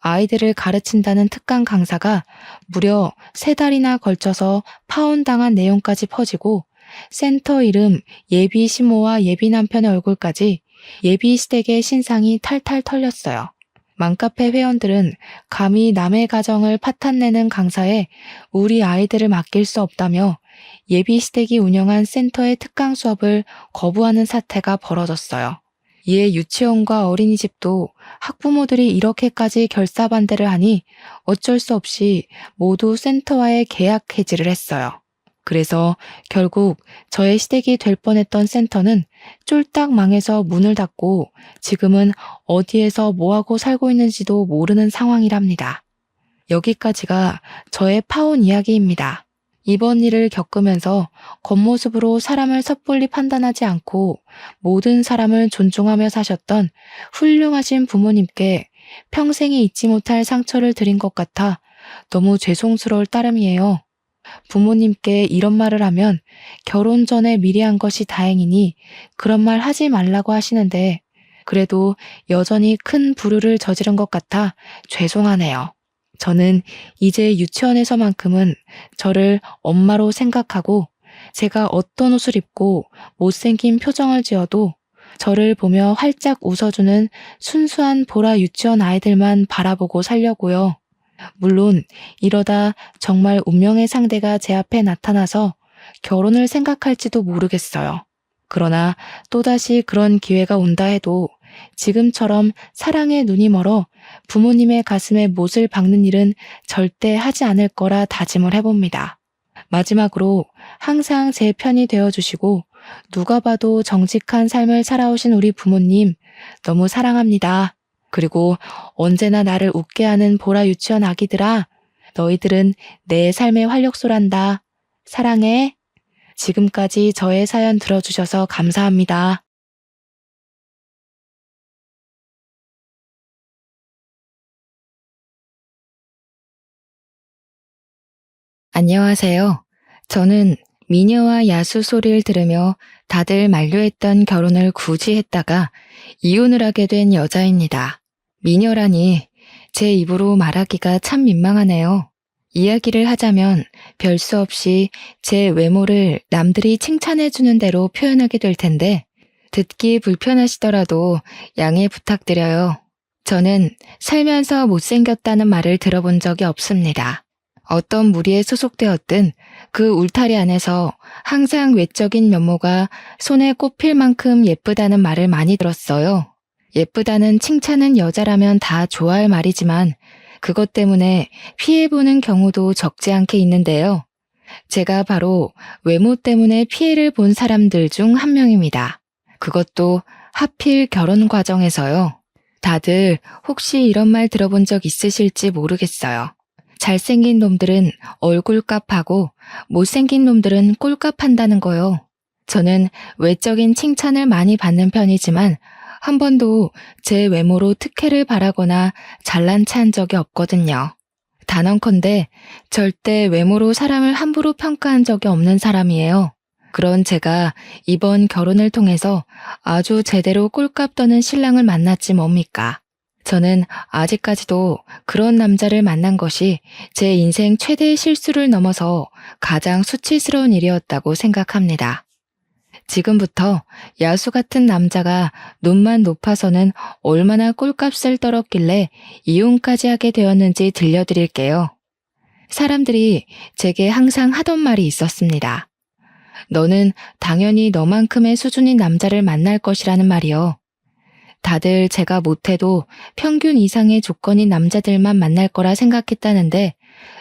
아이들을 가르친다는 특강 강사가 무려 3달이나 걸쳐서 파혼당한 내용까지 퍼지고 센터 이름 예비 시모와 예비 남편의 얼굴까지 예비 시댁의 신상이 탈탈 털렸어요. 맘카페 회원들은 감히 남의 가정을 파탄내는 강사에 우리 아이들을 맡길 수 없다며 예비 시댁이 운영한 센터의 특강 수업을 거부하는 사태가 벌어졌어요. 이에 유치원과 어린이집도 학부모들이 이렇게까지 결사반대를 하니 어쩔 수 없이 모두 센터와의 계약 해지를 했어요. 그래서 결국 저의 시댁이 될 뻔했던 센터는 쫄딱 망해서 문을 닫고 지금은 어디에서 뭐하고 살고 있는지도 모르는 상황이랍니다. 여기까지가 저의 파혼 이야기입니다. 이번 일을 겪으면서 겉모습으로 사람을 섣불리 판단하지 않고 모든 사람을 존중하며 사셨던 훌륭하신 부모님께 평생에 잊지 못할 상처를 드린 것 같아 너무 죄송스러울 따름이에요. 부모님께 이런 말을 하면 결혼 전에 미리 한 것이 다행이니 그런 말 하지 말라고 하시는데 그래도 여전히 큰 불효를 저지른 것 같아 죄송하네요. 저는 이제 유치원에서만큼은 저를 엄마로 생각하고 제가 어떤 옷을 입고 못생긴 표정을 지어도 저를 보며 활짝 웃어주는 순수한 보라 유치원 아이들만 바라보고 살려고요. 물론 이러다 정말 운명의 상대가 제 앞에 나타나서 결혼을 생각할지도 모르겠어요. 그러나 또다시 그런 기회가 온다 해도 지금처럼 사랑의 눈이 멀어 부모님의 가슴에 못을 박는 일은 절대 하지 않을 거라 다짐을 해봅니다. 마지막으로 항상 제 편이 되어주시고 누가 봐도 정직한 삶을 살아오신 우리 부모님 너무 사랑합니다. 그리고 언제나 나를 웃게 하는 보라 유치원 아기들아, 너희들은 내 삶의 활력소란다. 사랑해. 지금까지 저의 사연 들어주셔서 감사합니다. 안녕하세요. 저는 미녀와 야수 소리를 들으며 다들 만류했던 결혼을 굳이 했다가 이혼을 하게 된 여자입니다. 미녀라니 제 입으로 말하기가 참 민망하네요. 이야기를 하자면 별 수 없이 제 외모를 남들이 칭찬해주는 대로 표현하게 될 텐데 듣기 불편하시더라도 양해 부탁드려요. 저는 살면서 못생겼다는 말을 들어본 적이 없습니다. 어떤 무리에 소속되었든 그 울타리 안에서 항상 외적인 면모가 손에 꼽힐 만큼 예쁘다는 말을 많이 들었어요. 예쁘다는 칭찬은 여자라면 다 좋아할 말이지만 그것 때문에 피해보는 경우도 적지 않게 있는데요. 제가 바로 외모 때문에 피해를 본 사람들 중 한 명입니다. 그것도 하필 결혼 과정에서요. 다들 혹시 이런 말 들어본 적 있으실지 모르겠어요. 잘생긴 놈들은 얼굴값하고 못생긴 놈들은 꼴값한다는 거요. 저는 외적인 칭찬을 많이 받는 편이지만 한 번도 제 외모로 특혜를 바라거나 잘난 체 한 적이 없거든요. 단언컨대 절대 외모로 사람을 함부로 평가한 적이 없는 사람이에요. 그런 제가 이번 결혼을 통해서 아주 제대로 꼴값 떠는 신랑을 만났지 뭡니까? 저는 아직까지도 그런 남자를 만난 것이 제 인생 최대의 실수를 넘어서 가장 수치스러운 일이었다고 생각합니다. 지금부터 야수 같은 남자가 눈만 높아서는 얼마나 꼴값을 떨었길래 이혼까지 하게 되었는지 들려드릴게요. 사람들이 제게 항상 하던 말이 있었습니다. 너는 당연히 너만큼의 수준인 남자를 만날 것이라는 말이요. 다들 제가 못해도 평균 이상의 조건인 남자들만 만날 거라 생각했다는데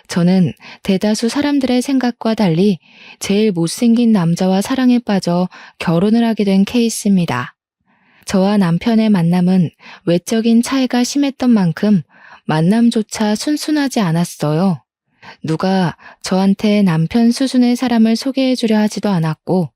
저는 대다수 사람들의 생각과 달리 제일 못생긴 남자와 사랑에 빠져 결혼을 하게 된 케이스입니다. 저와 남편의 만남은 외적인 차이가 심했던 만큼 만남조차 순순하지 않았어요. 누가 저한테 남편 수준의 사람을 소개해 주려 하지도 않았고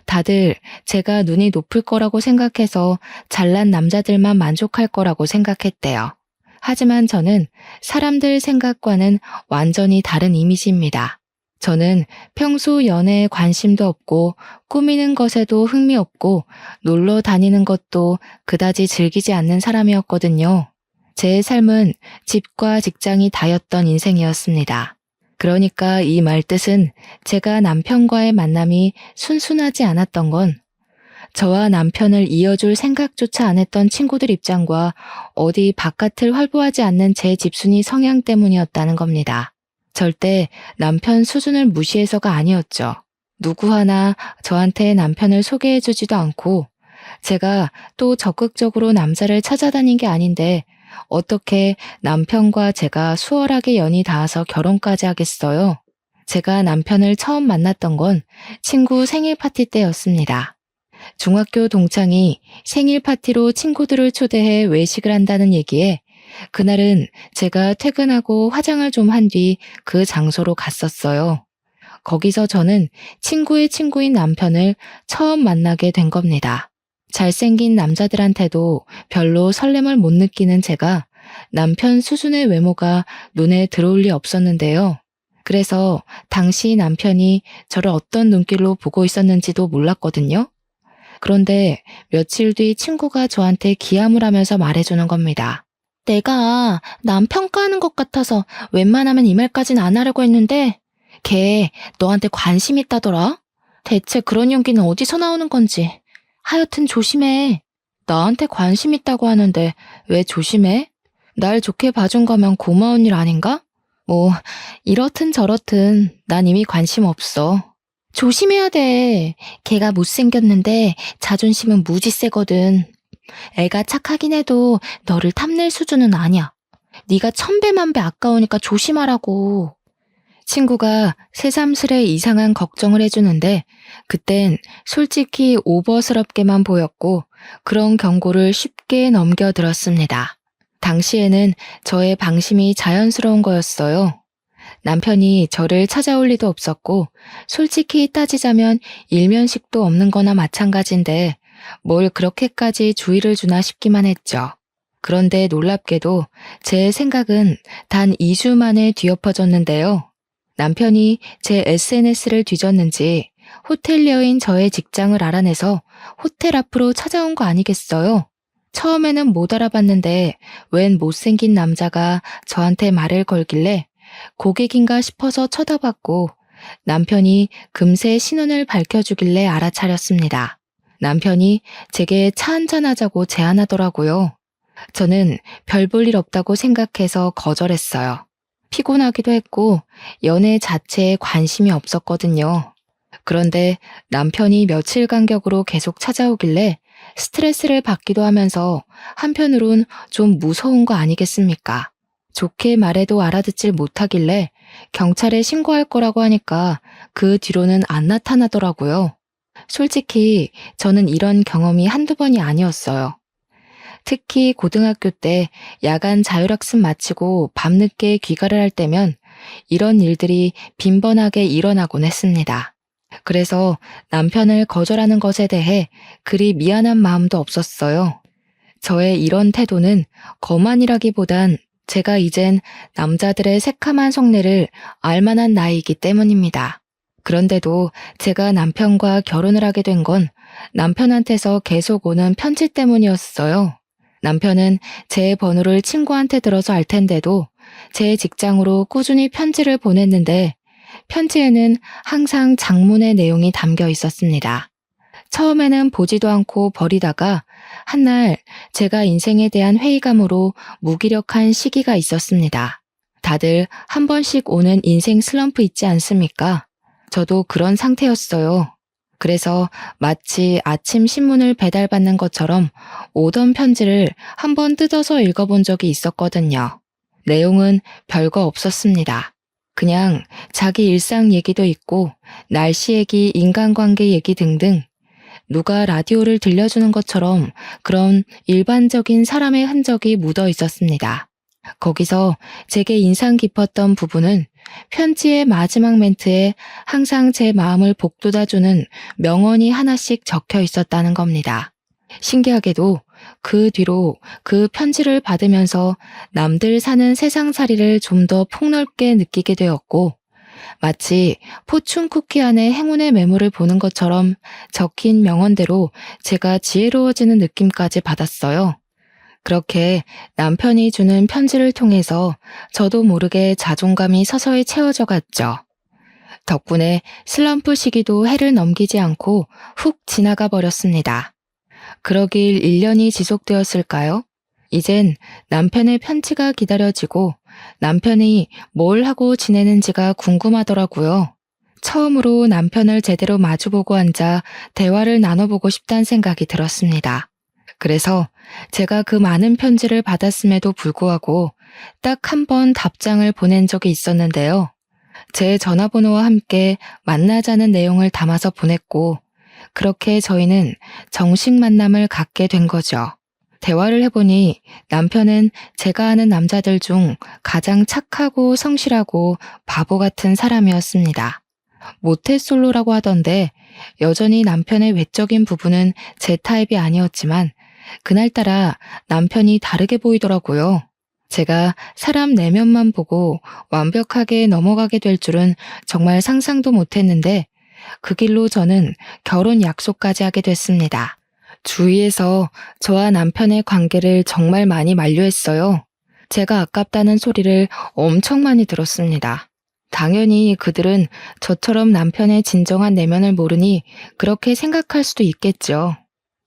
다들 제가 눈이 높을 거라고 생각해서 잘난 남자들만 만족할 거라고 생각했대요. 하지만 저는 사람들 생각과는 완전히 다른 이미지입니다. 저는 평소 연애에 관심도 없고 꾸미는 것에도 흥미 없고 놀러 다니는 것도 그다지 즐기지 않는 사람이었거든요. 제 삶은 집과 직장이 다였던 인생이었습니다. 그러니까 이 말뜻은 제가 남편과의 만남이 순순하지 않았던 건 저와 남편을 이어줄 생각조차 안 했던 친구들 입장과 어디 바깥을 활보하지 않는 제 집순이 성향 때문이었다는 겁니다. 절대 남편 수준을 무시해서가 아니었죠. 누구 하나 저한테 남편을 소개해주지도 않고 제가 또 적극적으로 남자를 찾아다닌 게 아닌데 어떻게 남편과 제가 수월하게 연이 닿아서 결혼까지 하겠어요? 제가 남편을 처음 만났던 건 친구 생일 파티 때였습니다. 중학교 동창이 생일 파티로 친구들을 초대해 외식을 한다는 얘기에 그날은 제가 퇴근하고 화장을 좀 한 뒤 그 장소로 갔었어요. 거기서 저는 친구의 친구인 남편을 처음 만나게 된 겁니다. 잘생긴 남자들한테도 별로 설렘을 못 느끼는 제가 남편 수준의 외모가 눈에 들어올 리 없었는데요. 그래서 당시 남편이 저를 어떤 눈길로 보고 있었는지도 몰랐거든요. 그런데 며칠 뒤 친구가 저한테 기함을 하면서 말해주는 겁니다. 내가 남 평가하는 것 같아서 웬만하면 이 말까진 안 하려고 했는데 걔 너한테 관심 있다더라? 대체 그런 용기는 어디서 나오는 건지. 하여튼 조심해. 나한테 관심 있다고 하는데 왜 조심해? 날 좋게 봐준 거면 고마운 일 아닌가? 뭐 이렇든 저렇든 난 이미 관심 없어. 조심해야 돼. 걔가 못생겼는데 자존심은 무지 세거든. 애가 착하긴 해도 너를 탐낼 수준은 아니야. 네가 천배만배 아까우니까 조심하라고. 친구가 새삼스레 이상한 걱정을 해주는데 그땐 솔직히 오버스럽게만 보였고 그런 경고를 쉽게 넘겨들었습니다. 당시에는 저의 방심이 자연스러운 거였어요. 남편이 저를 찾아올 리도 없었고 솔직히 따지자면 일면식도 없는 거나 마찬가지인데 뭘 그렇게까지 주의를 주나 싶기만 했죠. 그런데 놀랍게도 제 생각은 단 2주 만에 뒤엎어졌는데요. 남편이 제 SNS를 뒤졌는지 호텔리어인 저의 직장을 알아내서 호텔 앞으로 찾아온 거 아니겠어요? 처음에는 못 알아봤는데 웬 못생긴 남자가 저한테 말을 걸길래 고객인가 싶어서 쳐다봤고 남편이 금세 신원을 밝혀주길래 알아차렸습니다. 남편이 제게 차 한잔 하자고 제안하더라고요. 저는 별 볼 일 없다고 생각해서 거절했어요. 피곤하기도 했고 연애 자체에 관심이 없었거든요. 그런데 남편이 며칠 간격으로 계속 찾아오길래 스트레스를 받기도 하면서 한편으론 좀 무서운 거 아니겠습니까? 좋게 말해도 알아듣질 못하길래 경찰에 신고할 거라고 하니까 그 뒤로는 안 나타나더라고요. 솔직히 저는 이런 경험이 한두 번이 아니었어요. 특히 고등학교 때 야간 자율학습 마치고 밤늦게 귀가를 할 때면 이런 일들이 빈번하게 일어나곤 했습니다. 그래서 남편을 거절하는 것에 대해 그리 미안한 마음도 없었어요. 저의 이런 태도는 거만이라기보단 제가 이젠 남자들의 새카만 속내를 알만한 나이이기 때문입니다. 그런데도 제가 남편과 결혼을 하게 된 건 남편한테서 계속 오는 편지 때문이었어요. 남편은 제 번호를 친구한테 들어서 알 텐데도 제 직장으로 꾸준히 편지를 보냈는데 편지에는 항상 장문의 내용이 담겨 있었습니다. 처음에는 보지도 않고 버리다가 한날 제가 인생에 대한 회의감으로 무기력한 시기가 있었습니다. 다들 한 번씩 오는 인생 슬럼프 있지 않습니까? 저도 그런 상태였어요. 그래서 마치 아침 신문을 배달받는 것처럼 오던 편지를 한번 뜯어서 읽어본 적이 있었거든요. 내용은 별거 없었습니다. 그냥 자기 일상 얘기도 있고 날씨 얘기, 인간관계 얘기 등등 누가 라디오를 들려주는 것처럼 그런 일반적인 사람의 흔적이 묻어 있었습니다. 거기서 제게 인상 깊었던 부분은 편지의 마지막 멘트에 항상 제 마음을 복돋아주는 명언이 하나씩 적혀 있었다는 겁니다. 신기하게도 그 뒤로 그 편지를 받으면서 남들 사는 세상살이를 좀 더 폭넓게 느끼게 되었고, 마치 포춘 쿠키 안에 행운의 매물을 보는 것처럼 적힌 명언대로 제가 지혜로워지는 느낌까지 받았어요. 그렇게 남편이 주는 편지를 통해서 저도 모르게 자존감이 서서히 채워져 갔죠. 덕분에 슬럼프 시기도 해를 넘기지 않고 훅 지나가 버렸습니다. 그러길 1년이 지속되었을까요? 이젠 남편의 편지가 기다려지고 남편이 뭘 하고 지내는지가 궁금하더라고요. 처음으로 남편을 제대로 마주보고 앉아 대화를 나눠보고 싶다는 생각이 들었습니다. 그래서 제가 그 많은 편지를 받았음에도 불구하고 딱 한 번 답장을 보낸 적이 있었는데요. 제 전화번호와 함께 만나자는 내용을 담아서 보냈고, 그렇게 저희는 정식 만남을 갖게 된 거죠. 대화를 해보니 남편은 제가 아는 남자들 중 가장 착하고 성실하고 바보 같은 사람이었습니다. 모태솔로라고 하던데 여전히 남편의 외적인 부분은 제 타입이 아니었지만 그날따라 남편이 다르게 보이더라고요. 제가 사람 내면만 보고 완벽하게 넘어가게 될 줄은 정말 상상도 못했는데 그 길로 저는 결혼 약속까지 하게 됐습니다. 주위에서 저와 남편의 관계를 정말 많이 만류했어요. 제가 아깝다는 소리를 엄청 많이 들었습니다. 당연히 그들은 저처럼 남편의 진정한 내면을 모르니 그렇게 생각할 수도 있겠죠.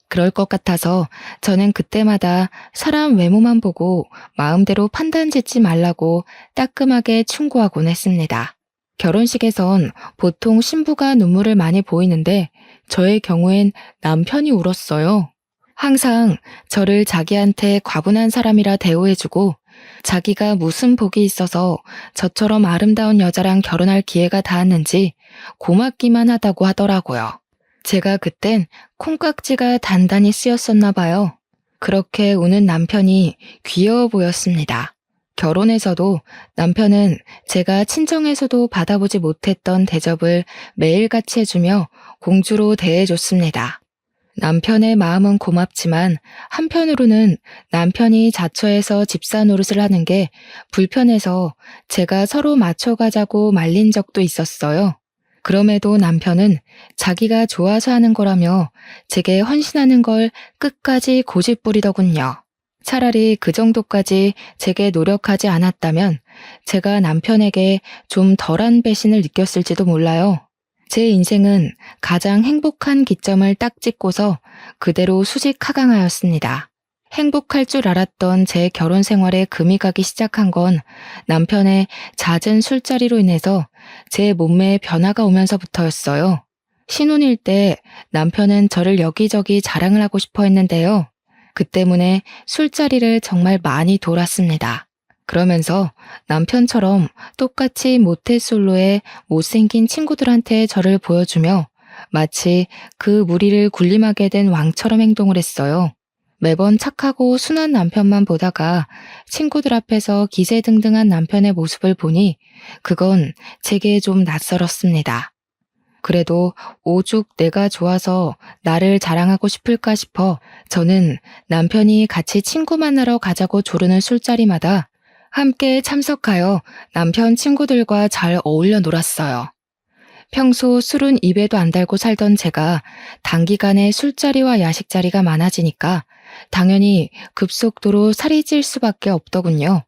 그럴 것 같아서 저는 그때마다 사람 외모만 보고 마음대로 판단 짓지 말라고 따끔하게 충고하곤 했습니다. 결혼식에선 보통 신부가 눈물을 많이 보이는데 저의 경우엔 남편이 울었어요. 항상 저를 자기한테 과분한 사람이라 대우해주고 자기가 무슨 복이 있어서 저처럼 아름다운 여자랑 결혼할 기회가 닿았는지 고맙기만 하다고 하더라고요. 제가 그땐 콩깍지가 단단히 쓰였었나 봐요. 그렇게 우는 남편이 귀여워 보였습니다. 결혼해서도 남편은 제가 친정에서도 받아보지 못했던 대접을 매일같이 해주며 공주로 대해줬습니다. 남편의 마음은 고맙지만 한편으로는 남편이 자처해서 집사 노릇을 하는 게 불편해서 제가 서로 맞춰가자고 말린 적도 있었어요. 그럼에도 남편은 자기가 좋아서 하는 거라며 제게 헌신하는 걸 끝까지 고집부리더군요. 차라리 그 정도까지 제게 노력하지 않았다면 제가 남편에게 좀 덜한 배신을 느꼈을지도 몰라요. 제 인생은 가장 행복한 기점을 딱 찍고서 그대로 수직하강하였습니다. 행복할 줄 알았던 제 결혼 생활에 금이 가기 시작한 건 남편의 잦은 술자리로 인해서 제 몸매에 변화가 오면서부터였어요. 신혼일 때 남편은 저를 여기저기 자랑을 하고 싶어 했는데요. 그 때문에 술자리를 정말 많이 돌았습니다. 그러면서 남편처럼 똑같이 모태솔로의 못생긴 친구들한테 저를 보여주며 마치 그 무리를 군림하게 된 왕처럼 행동을 했어요. 매번 착하고 순한 남편만 보다가 친구들 앞에서 기세등등한 남편의 모습을 보니 그건 제게 좀 낯설었습니다. 그래도 오죽 내가 좋아서 나를 자랑하고 싶을까 싶어 저는 남편이 같이 친구 만나러 가자고 조르는 술자리마다 함께 참석하여 남편 친구들과 잘 어울려 놀았어요. 평소 술은 입에도 안 달고 살던 제가 단기간에 술자리와 야식자리가 많아지니까 당연히 급속도로 살이 찔 수밖에 없더군요.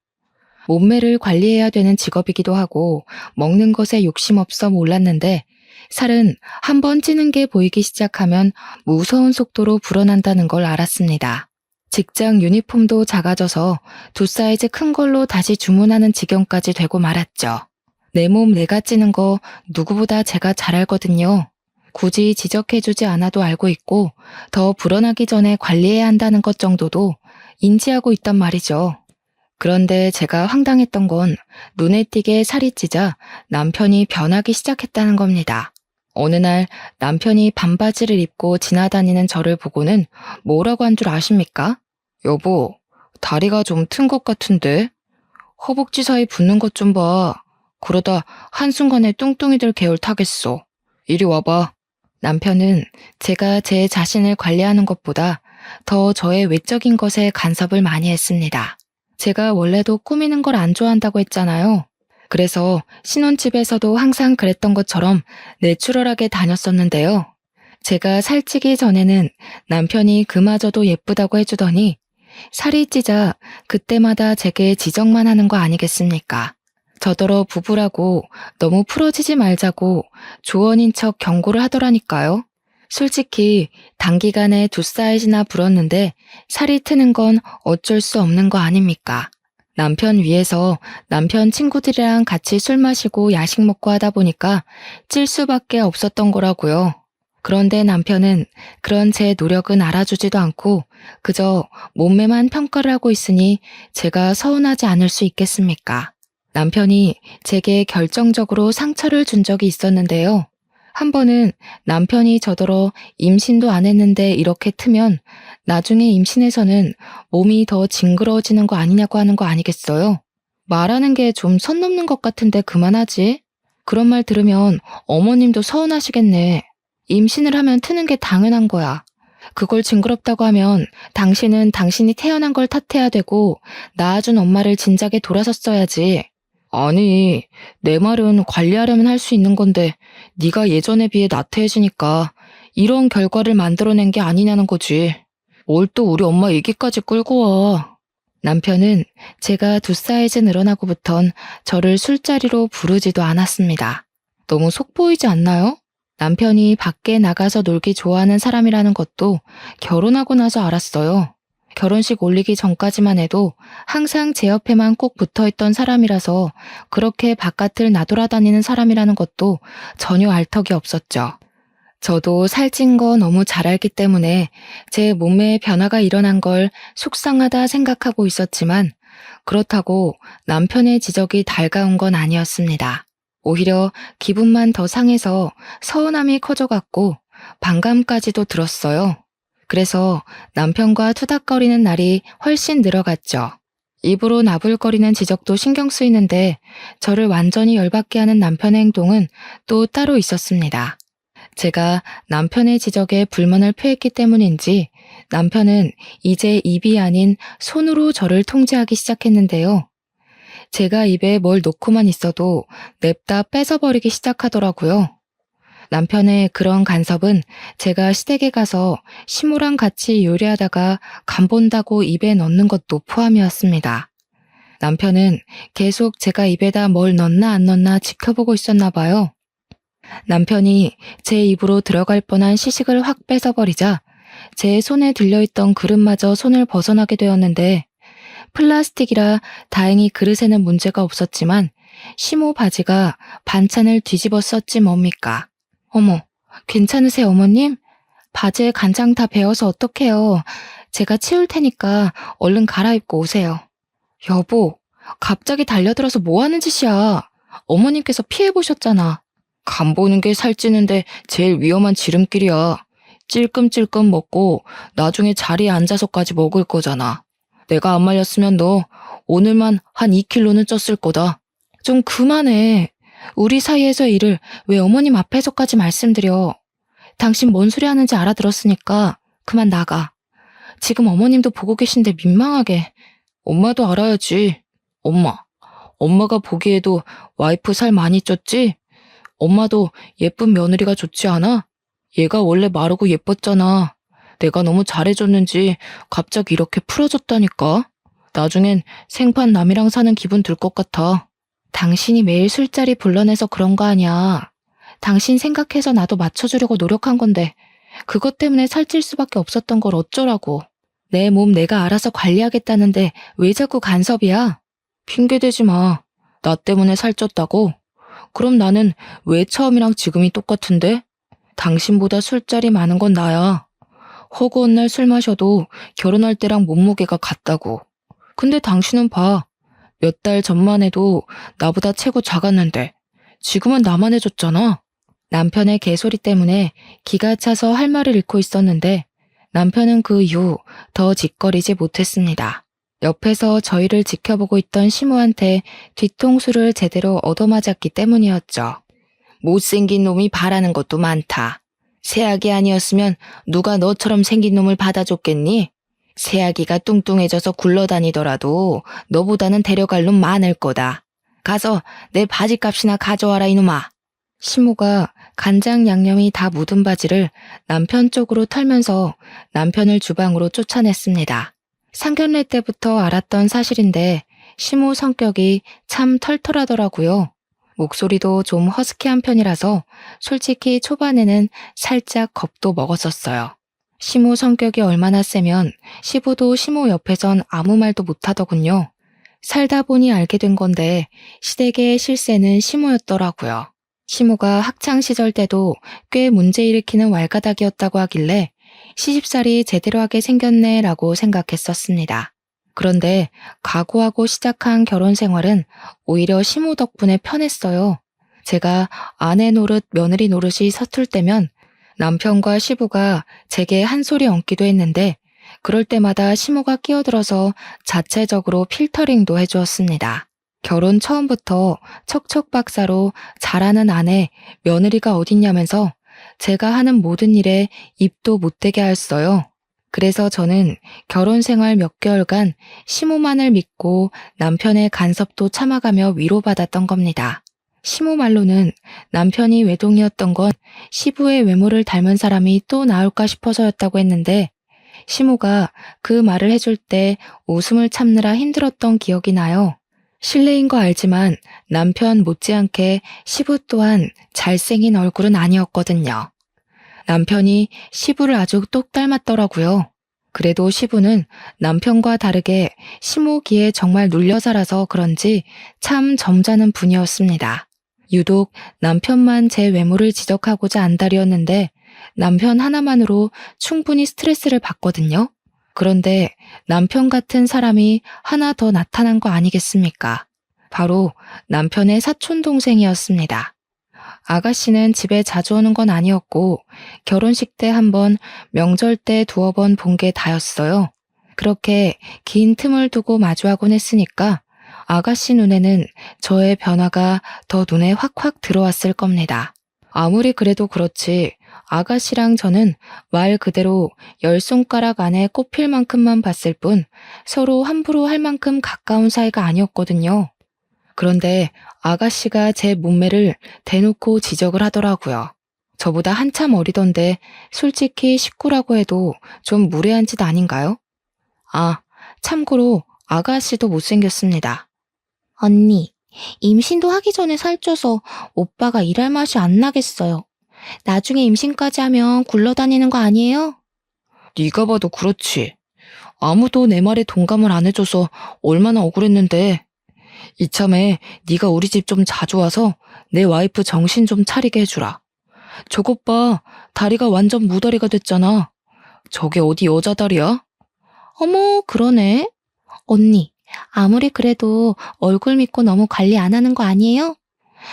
몸매를 관리해야 되는 직업이기도 하고 먹는 것에 욕심 없어 몰랐는데 살은 한 번 찌는 게 보이기 시작하면 무서운 속도로 불어난다는 걸 알았습니다. 직장 유니폼도 작아져서 2사이즈 큰 걸로 다시 주문하는 지경까지 되고 말았죠. 내 몸 내가 찌는 거 누구보다 제가 잘 알거든요. 굳이 지적해주지 않아도 알고 있고 더 불어나기 전에 관리해야 한다는 것 정도도 인지하고 있단 말이죠. 그런데 제가 황당했던 건 눈에 띄게 살이 찌자 남편이 변하기 시작했다는 겁니다. 어느 날 남편이 반바지를 입고 지나다니는 저를 보고는 뭐라고 한 줄 아십니까? 여보, 다리가 좀 튼 것 같은데? 허벅지 사이 붙는 것 좀 봐. 그러다 한순간에 뚱뚱이들 계열 타겠어. 이리 와봐. 남편은 제가 제 자신을 관리하는 것보다 더 저의 외적인 것에 간섭을 많이 했습니다. 제가 원래도 꾸미는 걸 안 좋아한다고 했잖아요. 그래서 신혼집에서도 항상 그랬던 것처럼 내추럴하게 다녔었는데요. 제가 살찌기 전에는 남편이 그마저도 예쁘다고 해주더니 살이 찌자 그때마다 제게 지적만 하는 거 아니겠습니까? 저더러 부부라고 너무 풀어지지 말자고 조언인 척 경고를 하더라니까요. 솔직히 단기간에 2사이즈나 불었는데 살이 트는 건 어쩔 수 없는 거 아닙니까? 남편 위해서 남편 친구들이랑 같이 술 마시고 야식 먹고 하다 보니까 찔 수밖에 없었던 거라고요. 그런데 남편은 그런 제 노력은 알아주지도 않고 그저 몸매만 평가를 하고 있으니 제가 서운하지 않을 수 있겠습니까? 남편이 제게 결정적으로 상처를 준 적이 있었는데요. 한 번은 남편이 저더러 임신도 안 했는데 이렇게 트면 나중에 임신해서는 몸이 더 징그러워지는 거 아니냐고 하는 거 아니겠어요? 말하는 게 좀 선 넘는 것 같은데 그만하지. 그런 말 들으면 어머님도 서운하시겠네. 임신을 하면 트는 게 당연한 거야. 그걸 징그럽다고 하면 당신은 당신이 태어난 걸 탓해야 되고 낳아준 엄마를 진작에 돌아섰어야지. 아니, 내 말은 관리하려면 할 수 있는 건데 네가 예전에 비해 나태해지니까 이런 결과를 만들어낸 게 아니냐는 거지. 뭘 또 우리 엄마 얘기까지 끌고 와. 남편은 제가 2사이즈 늘어나고부턴 저를 술자리로 부르지도 않았습니다. 너무 속 보이지 않나요? 남편이 밖에 나가서 놀기 좋아하는 사람이라는 것도 결혼하고 나서 알았어요. 결혼식 올리기 전까지만 해도 항상 제 옆에만 꼭 붙어있던 사람이라서 그렇게 바깥을 나돌아다니는 사람이라는 것도 전혀 알 턱이 없었죠. 저도 살찐 거 너무 잘 알기 때문에 제 몸매에 변화가 일어난 걸 속상하다 생각하고 있었지만 그렇다고 남편의 지적이 달가운 건 아니었습니다. 오히려 기분만 더 상해서 서운함이 커져갔고 반감까지도 들었어요. 그래서 남편과 투닥거리는 날이 훨씬 늘어갔죠. 입으로 나불거리는 지적도 신경 쓰이는데 저를 완전히 열받게 하는 남편의 행동은 또 따로 있었습니다. 제가 남편의 지적에 불만을 표했기 때문인지 남편은 이제 입이 아닌 손으로 저를 통제하기 시작했는데요. 제가 입에 뭘 놓고만 있어도 냅다 뺏어버리기 시작하더라고요. 남편의 그런 간섭은 제가 시댁에 가서 시모랑 같이 요리하다가 간 본다고 입에 넣는 것도 포함이었습니다. 남편은 계속 제가 입에다 뭘 넣나 안 넣나 지켜보고 있었나 봐요. 남편이 제 입으로 들어갈 뻔한 시식을 확 뺏어버리자 제 손에 들려있던 그릇마저 손을 벗어나게 되었는데 플라스틱이라 다행히 그릇에는 문제가 없었지만 시모 바지가 반찬을 뒤집어 썼지 뭡니까. 어머, 괜찮으세요 어머님? 바지에 간장 다 배어서 어떡해요. 제가 치울 테니까 얼른 갈아입고 오세요. 여보, 갑자기 달려들어서 뭐 하는 짓이야. 어머님께서 피해보셨잖아. 간 보는 게 살찌는데 제일 위험한 지름길이야. 찔끔찔끔 먹고 나중에 자리에 앉아서까지 먹을 거잖아. 내가 안 말렸으면 너 오늘만 한 2kg는 쪘을 거다. 좀 그만해. 우리 사이에서 일을 왜 어머님 앞에서까지 말씀드려. 당신 뭔 소리 하는지 알아들었으니까 그만 나가. 지금 어머님도 보고 계신데 민망하게. 엄마도 알아야지. 엄마가 보기에도 와이프 살 많이 쪘지? 엄마도 예쁜 며느리가 좋지 않아? 얘가 원래 마르고 예뻤잖아. 내가 너무 잘해줬는지 갑자기 이렇게 풀어졌다니까. 나중엔 생판 남이랑 사는 기분 들 것 같아. 당신이 매일 술자리 불러내서 그런 거 아니야. 당신 생각해서 나도 맞춰주려고 노력한 건데 그것 때문에 살찔 수밖에 없었던 걸 어쩌라고. 내 몸 내가 알아서 관리하겠다는데 왜 자꾸 간섭이야? 핑계대지 마. 나 때문에 살쪘다고? 그럼 나는 왜 처음이랑 지금이 똑같은데? 당신보다 술자리 많은 건 나야. 허구한 날 술 마셔도 결혼할 때랑 몸무게가 같다고. 근데 당신은 봐. 몇 달 전만 해도 나보다 체구 작았는데 지금은 나만 해줬잖아. 남편의 개소리 때문에 기가 차서 할 말을 잃고 있었는데 남편은 그 이후 더 짓거리지 못했습니다. 옆에서 저희를 지켜보고 있던 시모한테 뒤통수를 제대로 얻어맞았기 때문이었죠. 못생긴 놈이 바라는 것도 많다. 새아기 아니었으면 누가 너처럼 생긴 놈을 받아줬겠니? 새아기가 뚱뚱해져서 굴러다니더라도 너보다는 데려갈 놈 많을 거다. 가서 내 바지값이나 가져와라 이놈아. 시모가 간장 양념이 다 묻은 바지를 남편 쪽으로 털면서 남편을 주방으로 쫓아냈습니다. 상견례 때부터 알았던 사실인데 시모 성격이 참 털털하더라고요. 목소리도 좀 허스키한 편이라서 솔직히 초반에는 살짝 겁도 먹었었어요. 시모 성격이 얼마나 세면 시부도 시모 옆에선 아무 말도 못하더군요. 살다 보니 알게 된 건데 시댁의 실세는 시모였더라고요. 시모가 학창시절 때도 꽤 문제 일으키는 왈가닥이었다고 하길래 시집살이 제대로 하게 생겼네 라고 생각했었습니다. 그런데 각오하고 시작한 결혼 생활은 오히려 시모 덕분에 편했어요. 제가 아내 노릇, 며느리 노릇이 서툴 때면 남편과 시부가 제게 한 소리 얹기도 했는데 그럴 때마다 시모가 끼어들어서 자체적으로 필터링도 해주었습니다. 결혼 처음부터 척척박사로 잘하는 아내, 며느리가 어딨냐면서 제가 하는 모든 일에 입도 못 대게 하였어요. 그래서 저는 결혼 생활 몇 개월간 시모만을 믿고 남편의 간섭도 참아가며 위로받았던 겁니다. 시모 말로는 남편이 외동이었던 건 시부의 외모를 닮은 사람이 또 나올까 싶어서였다고 했는데 시모가 그 말을 해줄 때 웃음을 참느라 힘들었던 기억이 나요. 실례인 거 알지만 남편 못지않게 시부 또한 잘생긴 얼굴은 아니었거든요. 남편이 시부를 아주 똑 닮았더라고요. 그래도 시부는 남편과 다르게 시모기에 정말 눌려 살아서 그런지 참 점잖은 분이었습니다. 유독 남편만 제 외모를 지적하고자 안달이었는데 남편 하나만으로 충분히 스트레스를 받거든요. 그런데 남편 같은 사람이 하나 더 나타난 거 아니겠습니까? 바로 남편의 사촌 동생이었습니다. 아가씨는 집에 자주 오는 건 아니었고 결혼식 때 한 번, 명절 때 두어 번 본 게 다였어요. 그렇게 긴 틈을 두고 마주하곤 했으니까 아가씨 눈에는 저의 변화가 더 눈에 확확 들어왔을 겁니다. 아무리 그래도 그렇지 아가씨랑 저는 말 그대로 10손가락 안에 꼽힐 만큼만 봤을 뿐 서로 함부로 할 만큼 가까운 사이가 아니었거든요. 그런데 아가씨가 제 몸매를 대놓고 지적을 하더라고요. 저보다 한참 어리던데 솔직히 식구라고 해도 좀 무례한 짓 아닌가요? 아, 참고로 아가씨도 못생겼습니다. 언니, 임신도 하기 전에 살쪄서 오빠가 일할 맛이 안 나겠어요. 나중에 임신까지 하면 굴러다니는 거 아니에요? 네가 봐도 그렇지. 아무도 내 말에 동감을 안 해줘서 얼마나 억울했는데. 이참에 네가 우리 집 좀 자주 와서 내 와이프 정신 좀 차리게 해주라. 저것 봐, 다리가 완전 무다리가 됐잖아. 저게 어디 여자 다리야? 어머, 그러네. 언니, 아무리 그래도 얼굴 믿고 너무 관리 안 하는 거 아니에요?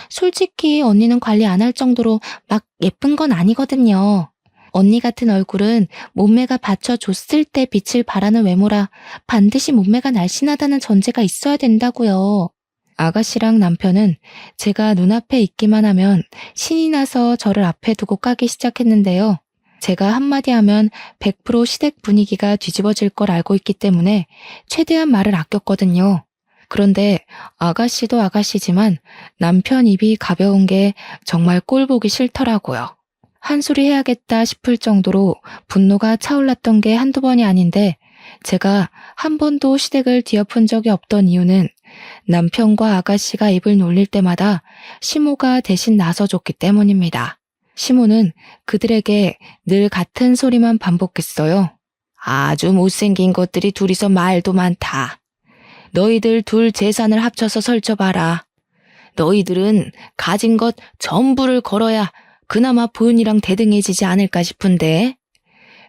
솔직히 언니는 관리 안 할 정도로 막 예쁜 건 아니거든요. 언니 같은 얼굴은 몸매가 받쳐줬을 때 빛을 발하는 외모라 반드시 몸매가 날씬하다는 전제가 있어야 된다고요. 아가씨랑 남편은 제가 눈앞에 있기만 하면 신이 나서 저를 앞에 두고 까기 시작했는데요. 제가 한마디 하면 100% 시댁 분위기가 뒤집어질 걸 알고 있기 때문에 최대한 말을 아꼈거든요. 그런데 아가씨도 아가씨지만 남편 입이 가벼운 게 정말 꼴 보기 싫더라고요. 한 소리 해야겠다 싶을 정도로 분노가 차올랐던 게 한두 번이 아닌데 제가 한 번도 시댁을 뒤엎은 적이 없던 이유는 남편과 아가씨가 입을 놀릴 때마다 시모가 대신 나서줬기 때문입니다. 시모는 그들에게 늘 같은 소리만 반복했어요. 아주 못생긴 것들이 둘이서 말도 많다. 너희들 둘 재산을 합쳐서 설쳐봐라. 너희들은 가진 것 전부를 걸어야 그나마 보윤이랑 대등해지지 않을까 싶은데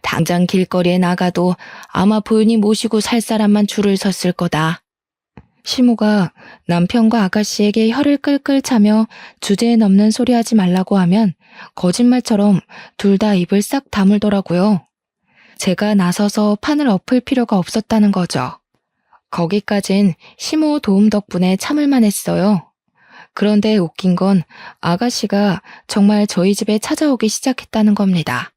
당장 길거리에 나가도 아마 보윤이 모시고 살 사람만 줄을 섰을 거다. 시모가 남편과 아가씨에게 혀를 끌끌 차며 주제에 넘는 소리 하지 말라고 하면 거짓말처럼 둘 다 입을 싹 다물더라고요. 제가 나서서 판을 엎을 필요가 없었다는 거죠. 거기까진 시모 도움 덕분에 참을만 했어요. 그런데 웃긴 건 아가씨가 정말 저희 집에 찾아오기 시작했다는 겁니다.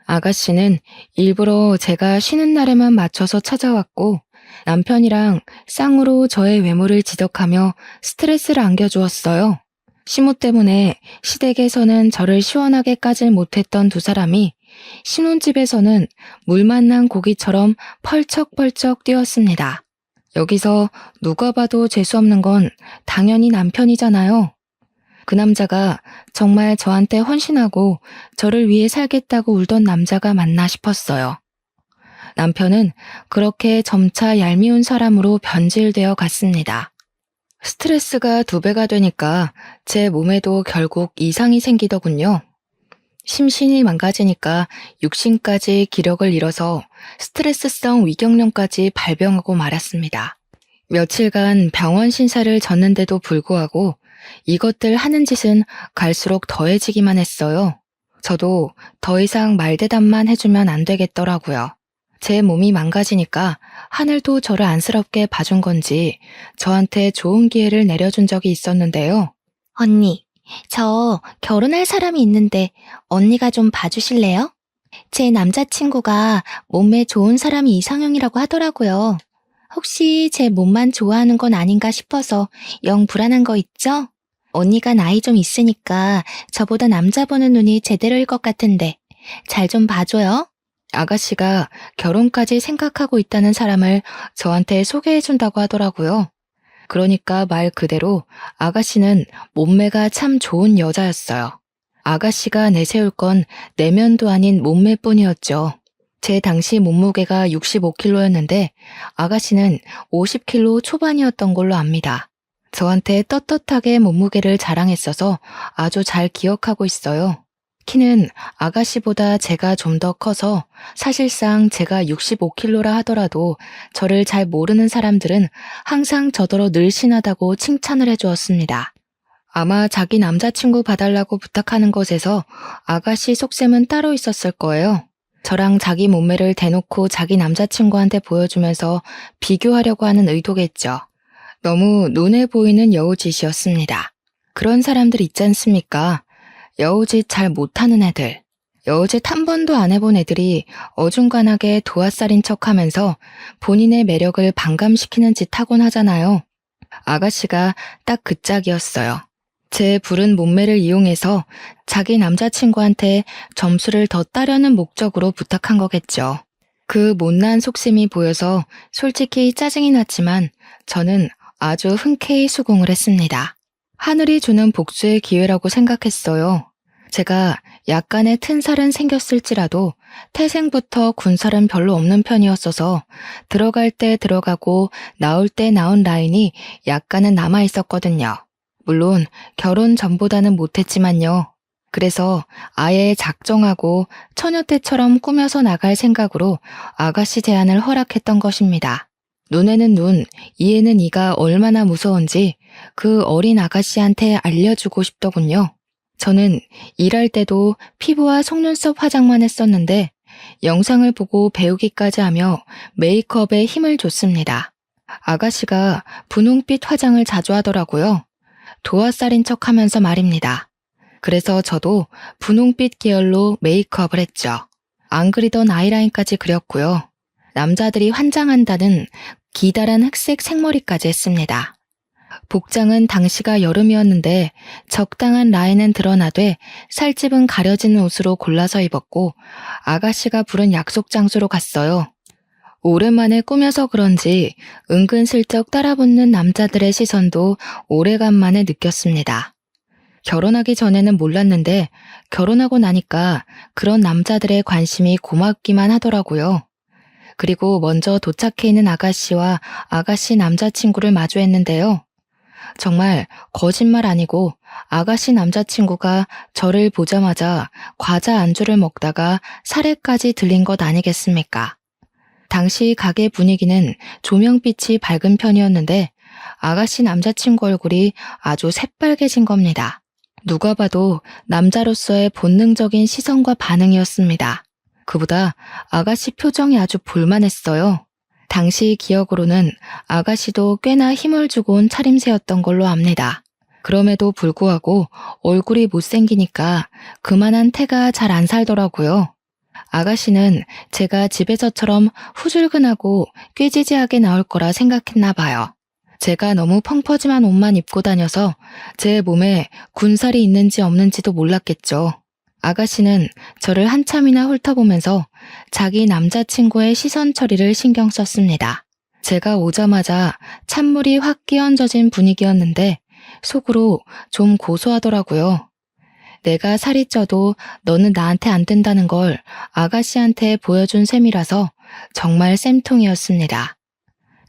아가씨는 일부러 제가 쉬는 날에만 맞춰서 찾아왔고 남편이랑 쌍으로 저의 외모를 지적하며 스트레스를 안겨주었어요. 시모 때문에 시댁에서는 저를 시원하게 까질 못했던 두 사람이 신혼집에서는 물 만난 고기처럼 펄쩍펄쩍 뛰었습니다. 여기서 누가 봐도 재수없는 건 당연히 남편이잖아요. 그 남자가 정말 저한테 헌신하고 저를 위해 살겠다고 울던 남자가 맞나 싶었어요. 남편은 그렇게 점차 얄미운 사람으로 변질되어 갔습니다. 스트레스가 2배가 되니까 제 몸에도 결국 이상이 생기더군요. 심신이 망가지니까 육신까지 기력을 잃어서 스트레스성 위경련까지 발병하고 말았습니다. 며칠간 병원 신사를 졌는데도 불구하고 이것들 하는 짓은 갈수록 더해지기만 했어요. 저도 더 이상 말대답만 해주면 안 되겠더라고요. 제 몸이 망가지니까 하늘도 저를 안쓰럽게 봐준 건지 저한테 좋은 기회를 내려준 적이 있었는데요. 언니, 저 결혼할 사람이 있는데 언니가 좀 봐주실래요? 제 남자친구가 몸매 좋은 사람이 이상형이라고 하더라고요. 혹시 제 몸만 좋아하는 건 아닌가 싶어서 영 불안한 거 있죠? 언니가 나이 좀 있으니까 저보다 남자 보는 눈이 제대로일 것 같은데 잘 좀 봐줘요. 아가씨가 결혼까지 생각하고 있다는 사람을 저한테 소개해준다고 하더라고요. 그러니까 말 그대로 아가씨는 몸매가 참 좋은 여자였어요. 아가씨가 내세울 건 내면도 아닌 몸매뿐이었죠. 제 당시 몸무게가 65kg였는데 아가씨는 50kg 초반이었던 걸로 압니다. 저한테 떳떳하게 몸무게를 자랑했어서 아주 잘 기억하고 있어요. 키는 아가씨보다 제가 좀 더 커서 사실상 제가 65kg라 하더라도 저를 잘 모르는 사람들은 항상 저더러 늘씬하다고 칭찬을 해주었습니다. 아마 자기 남자친구 봐달라고 부탁하는 것에서 아가씨 속셈은 따로 있었을 거예요. 저랑 자기 몸매를 대놓고 자기 남자친구한테 보여주면서 비교하려고 하는 의도겠죠. 너무 눈에 보이는 여우짓이었습니다. 그런 사람들 있지 않습니까? 여우짓 잘 못하는 애들. 여우짓 한 번도 안 해본 애들이 어중간하게 도화살인 척하면서 본인의 매력을 반감시키는 짓 하곤 하잖아요. 아가씨가 딱 그 짝이었어요. 제 부른 몸매를 이용해서 자기 남자친구한테 점수를 더 따려는 목적으로 부탁한 거겠죠. 그 못난 속셈이 보여서 솔직히 짜증이 났지만 저는 아주 흔쾌히 수긍을 했습니다. 하늘이 주는 복수의 기회라고 생각했어요. 제가 약간의 튼살은 생겼을지라도 태생부터 군살은 별로 없는 편이었어서 들어갈 때 들어가고 나올 때 나온 라인이 약간은 남아 있었거든요. 물론 결혼 전보다는 못했지만요. 그래서 아예 작정하고 처녀 때처럼 꾸며서 나갈 생각으로 아가씨 제안을 허락했던 것입니다. 눈에는 눈, 이에는 이가 얼마나 무서운지 그 어린 아가씨한테 알려주고 싶더군요. 저는 일할 때도 피부와 속눈썹 화장만 했었는데 영상을 보고 배우기까지 하며 메이크업에 힘을 줬습니다. 아가씨가 분홍빛 화장을 자주 하더라고요. 도화살인 척하면서 말입니다. 그래서 저도 분홍빛 계열로 메이크업을 했죠. 안 그리던 아이라인까지 그렸고요. 남자들이 환장한다는 기다란 흑색 생머리까지 했습니다. 복장은 당시가 여름이었는데 적당한 라인은 드러나되 살집은 가려지는 옷으로 골라서 입었고 아가씨가 부른 약속 장소로 갔어요. 오랜만에 꾸며서 그런지 은근슬쩍 따라붙는 남자들의 시선도 오래간만에 느꼈습니다. 결혼하기 전에는 몰랐는데 결혼하고 나니까 그런 남자들의 관심이 고맙기만 하더라고요. 그리고 먼저 도착해 있는 아가씨와 아가씨 남자친구를 마주했는데요. 정말 거짓말 아니고 아가씨 남자친구가 저를 보자마자 과자 안주를 먹다가 사례까지 들린 것 아니겠습니까? 당시 가게 분위기는 조명빛이 밝은 편이었는데 아가씨 남자친구 얼굴이 아주 새빨개진 겁니다. 누가 봐도 남자로서의 본능적인 시선과 반응이었습니다. 그보다 아가씨 표정이 아주 볼만했어요. 당시 기억으로는 아가씨도 꽤나 힘을 주고 온 차림새였던 걸로 압니다. 그럼에도 불구하고 얼굴이 못생기니까 그만한 태가 잘 안 살더라고요. 아가씨는 제가 집에서처럼 후줄근하고 꾀지지하게 나올 거라 생각했나 봐요. 제가 너무 펑퍼짐한 옷만 입고 다녀서 제 몸에 군살이 있는지 없는지도 몰랐겠죠. 아가씨는 저를 한참이나 훑어보면서 자기 남자친구의 시선 처리를 신경 썼습니다. 제가 오자마자 찬물이 확 끼얹어진 분위기였는데 속으로 좀 고소하더라고요. 내가 살이 쪄도 너는 나한테 안 된다는 걸 아가씨한테 보여준 셈이라서 정말 쌤통이었습니다.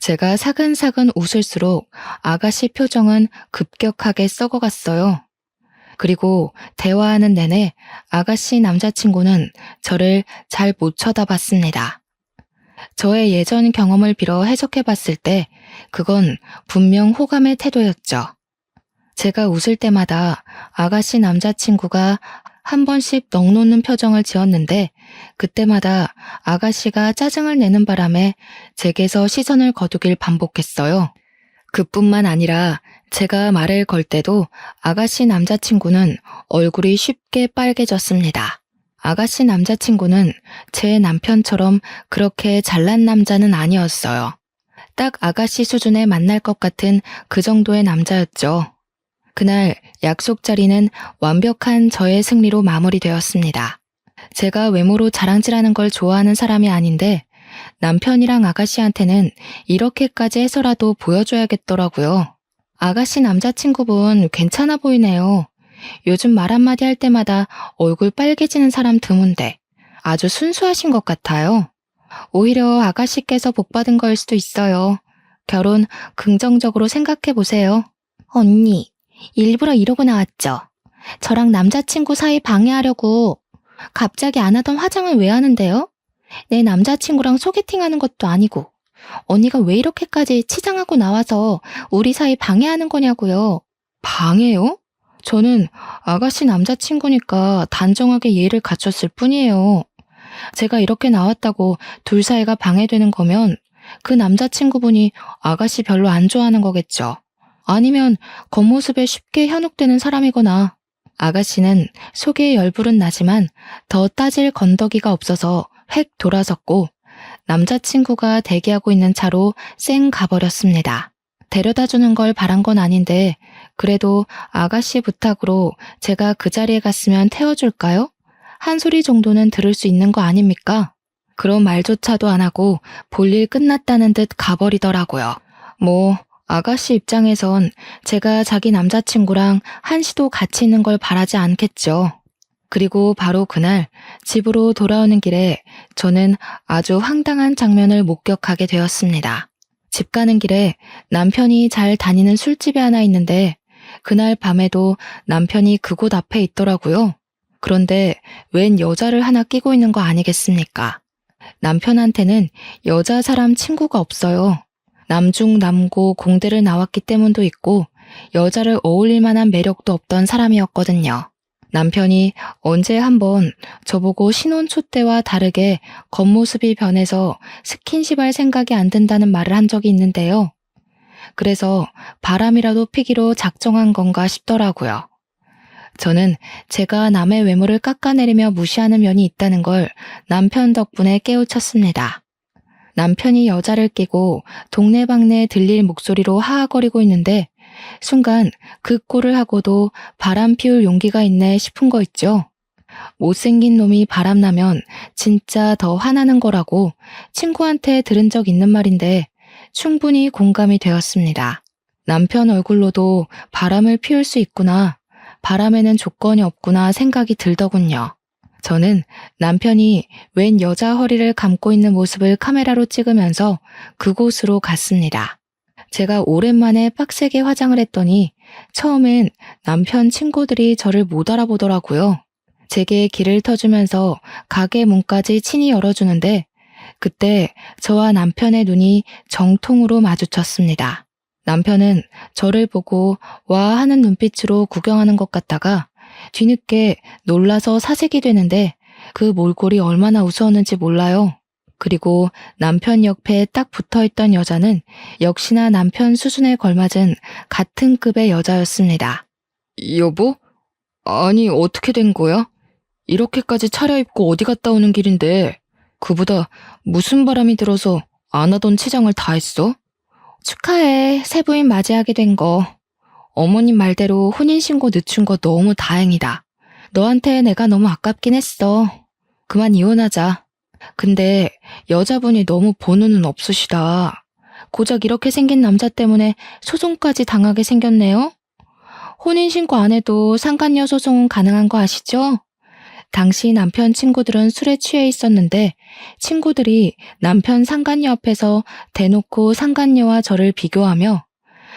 제가 사근사근 웃을수록 아가씨 표정은 급격하게 썩어갔어요. 그리고 대화하는 내내 아가씨 남자친구는 저를 잘 못 쳐다봤습니다. 저의 예전 경험을 빌어 해석해봤을 때 그건 분명 호감의 태도였죠. 제가 웃을 때마다 아가씨 남자친구가 한 번씩 넋 놓는 표정을 지었는데 그때마다 아가씨가 짜증을 내는 바람에 제게서 시선을 거두길 반복했어요. 그뿐만 아니라 제가 말을 걸 때도 아가씨 남자친구는 얼굴이 쉽게 빨개졌습니다. 아가씨 남자친구는 제 남편처럼 그렇게 잘난 남자는 아니었어요. 딱 아가씨 수준에 만날 것 같은 그 정도의 남자였죠. 그날 약속 자리는 완벽한 저의 승리로 마무리되었습니다. 제가 외모로 자랑질하는 걸 좋아하는 사람이 아닌데 남편이랑 아가씨한테는 이렇게까지 해서라도 보여줘야겠더라고요. 아가씨 남자친구분 괜찮아 보이네요. 요즘 말 한마디 할 때마다 얼굴 빨개지는 사람 드문데 아주 순수하신 것 같아요. 오히려 아가씨께서 복받은 거일 수도 있어요. 결혼 긍정적으로 생각해 보세요. 언니, 일부러 이러고 나왔죠? 저랑 남자친구 사이 방해하려고 갑자기 안 하던 화장을 왜 하는데요? 내 남자친구랑 소개팅하는 것도 아니고 언니가 왜 이렇게까지 치장하고 나와서 우리 사이 방해하는 거냐고요. 방해요? 저는 아가씨 남자친구니까 단정하게 예의를 갖췄을 뿐이에요. 제가 이렇게 나왔다고 둘 사이가 방해되는 거면 그 남자친구분이 아가씨 별로 안 좋아하는 거겠죠. 아니면 겉모습에 쉽게 현혹되는 사람이거나. 아가씨는 속에 열불은 나지만 더 따질 건더기가 없어서 획 돌아섰고 남자친구가 대기하고 있는 차로 쌩 가버렸습니다. 데려다주는 걸 바란 건 아닌데 그래도 아가씨 부탁으로 제가 그 자리에 갔으면 태워줄까요? 한 소리 정도는 들을 수 있는 거 아닙니까? 그런 말조차도 안 하고 볼일 끝났다는 듯 가버리더라고요. 아가씨 입장에선 제가 자기 남자친구랑 한시도 같이 있는 걸 바라지 않겠죠. 그리고 바로 그날 집으로 돌아오는 길에 저는 아주 황당한 장면을 목격하게 되었습니다. 집 가는 길에 남편이 잘 다니는 술집이 하나 있는데 그날 밤에도 남편이 그곳 앞에 있더라고요. 그런데 웬 여자를 하나 끼고 있는 거 아니겠습니까? 남편한테는 여자 사람 친구가 없어요. 남중남고 공대를 나왔기 때문도 있고 여자를 어울릴 만한 매력도 없던 사람이었거든요. 남편이 언제 한번 저보고 신혼초 때와 다르게 겉모습이 변해서 스킨십할 생각이 안 든다는 말을 한 적이 있는데요. 그래서 바람이라도 피기로 작정한 건가 싶더라고요. 저는 제가 남의 외모를 깎아내리며 무시하는 면이 있다는 걸 남편 덕분에 깨우쳤습니다. 남편이 여자를 끼고 동네방네 들릴 목소리로 하하거리고 있는데 순간 그 꼴을 하고도 바람 피울 용기가 있네 싶은 거 있죠. 못생긴 놈이 바람나면 진짜 더 화나는 거라고 친구한테 들은 적 있는 말인데 충분히 공감이 되었습니다. 남편 얼굴로도 바람을 피울 수 있구나, 바람에는 조건이 없구나 생각이 들더군요. 저는 남편이 웬 여자 허리를 감고 있는 모습을 카메라로 찍으면서 그곳으로 갔습니다. 제가 오랜만에 빡세게 화장을 했더니 처음엔 남편 친구들이 저를 못 알아보더라고요. 제게 길을 터주면서 가게 문까지 친히 열어주는데 그때 저와 남편의 눈이 정통으로 마주쳤습니다. 남편은 저를 보고 와 하는 눈빛으로 구경하는 것 같다가 뒤늦게 놀라서 사색이 되는데 그 몰골이 얼마나 우스웠는지 몰라요. 그리고 남편 옆에 딱 붙어있던 여자는 역시나 남편 수준에 걸맞은 같은 급의 여자였습니다. 여보? 아니, 어떻게 된 거야? 이렇게까지 차려입고 어디 갔다 오는 길인데 그보다 무슨 바람이 들어서 안 하던 치장을 다 했어? 축하해, 새 부인 맞이하게 된 거. 어머님 말대로 혼인신고 늦춘 거 너무 다행이다. 너한테 내가 너무 아깝긴 했어. 그만 이혼하자. 근데 여자분이 너무 본우는 없으시다. 고작 이렇게 생긴 남자 때문에 소송까지 당하게 생겼네요. 혼인신고 안 해도 상간녀 소송은 가능한 거 아시죠? 당시 남편 친구들은 술에 취해 있었는데 친구들이 남편 상간녀 앞에서 대놓고 상간녀와 저를 비교하며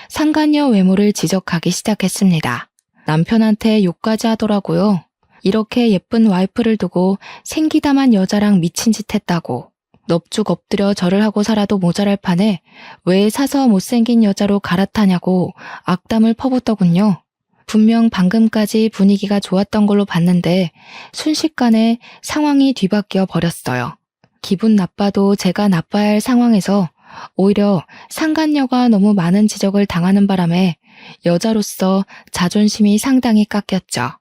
상간녀 외모를 지적하기 시작했습니다. 남편한테 욕까지 하더라고요. 이렇게 예쁜 와이프를 두고 생기다만 여자랑 미친 짓 했다고. 넙죽 엎드려 절을 하고 살아도 모자랄 판에 왜 사서 못생긴 여자로 갈아타냐고 악담을 퍼붓더군요. 분명 방금까지 분위기가 좋았던 걸로 봤는데 순식간에 상황이 뒤바뀌어 버렸어요. 기분 나빠도 제가 나빠야 할 상황에서 오히려 상간녀가 너무 많은 지적을 당하는 바람에 여자로서 자존심이 상당히 깎였죠.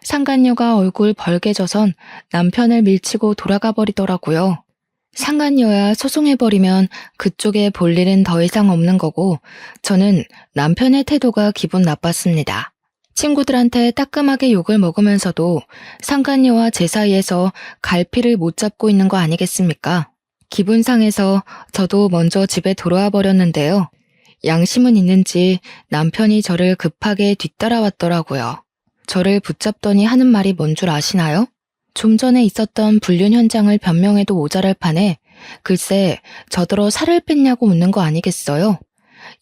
상간녀가 얼굴 벌개져선 남편을 밀치고 돌아가 버리더라고요. 상간녀야 소송해버리면 그쪽에 볼 일은 더 이상 없는 거고 저는 남편의 태도가 기분 나빴습니다. 친구들한테 따끔하게 욕을 먹으면서도 상간녀와 제 사이에서 갈피를 못 잡고 있는 거 아니겠습니까? 기분 상해서 저도 먼저 집에 돌아와 버렸는데요. 양심은 있는지 남편이 저를 급하게 뒤따라왔더라고요. 저를 붙잡더니 하는 말이 뭔 줄 아시나요? 좀 전에 있었던 불륜 현장을 변명해도 모자랄 판에 글쎄 저더러 살을 뺐냐고 묻는 거 아니겠어요?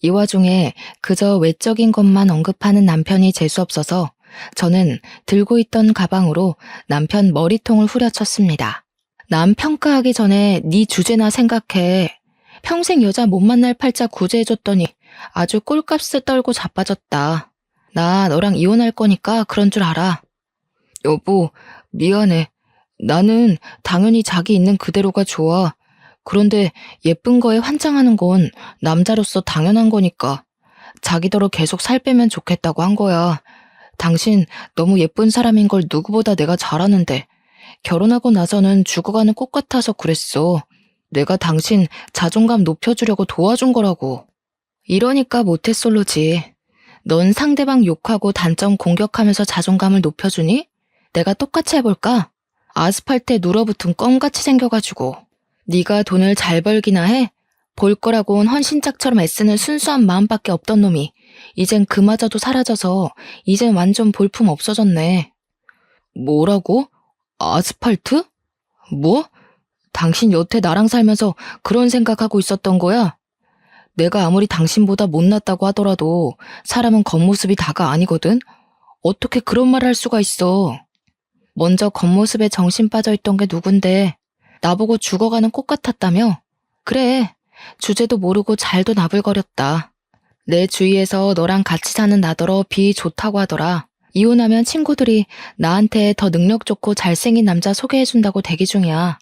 이 와중에 그저 외적인 것만 언급하는 남편이 재수없어서 저는 들고 있던 가방으로 남편 머리통을 후려쳤습니다. 남 평가하기 전에 네 주제나 생각해. 평생 여자 못 만날 팔자 구제해줬더니 아주 꼴값을 떨고 자빠졌다. 나 너랑 이혼할 거니까 그런 줄 알아. 여보, 미안해. 나는 당연히 자기 있는 그대로가 좋아. 그런데 예쁜 거에 환장하는 건 남자로서 당연한 거니까. 자기더러 계속 살 빼면 좋겠다고 한 거야. 당신 너무 예쁜 사람인 걸 누구보다 내가 잘 아는데 결혼하고 나서는 죽어가는 꽃 같아서 그랬어. 내가 당신 자존감 높여주려고 도와준 거라고. 이러니까 모태솔로지. 넌 상대방 욕하고 단점 공격하면서 자존감을 높여주니? 내가 똑같이 해볼까? 아스팔트에 눌어붙은 껌같이 생겨가지고. 네가 돈을 잘 벌기나 해? 볼 거라곤 헌신짝처럼 애쓰는 순수한 마음밖에 없던 놈이 이젠 그마저도 사라져서 이젠 완전 볼품 없어졌네. 뭐라고? 아스팔트? 뭐? 당신 여태 나랑 살면서 그런 생각하고 있었던 거야? 내가 아무리 당신보다 못났다고 하더라도 사람은 겉모습이 다가 아니거든? 어떻게 그런 말을 할 수가 있어? 먼저 겉모습에 정신 빠져있던 게 누군데 나보고 죽어가는 꽃 같았다며? 그래, 주제도 모르고 잘도 나불거렸다. 내 주위에서 너랑 같이 사는 나더러 비 좋다고 하더라. 이혼하면 친구들이 나한테 더 능력 좋고 잘생긴 남자 소개해준다고 대기 중이야.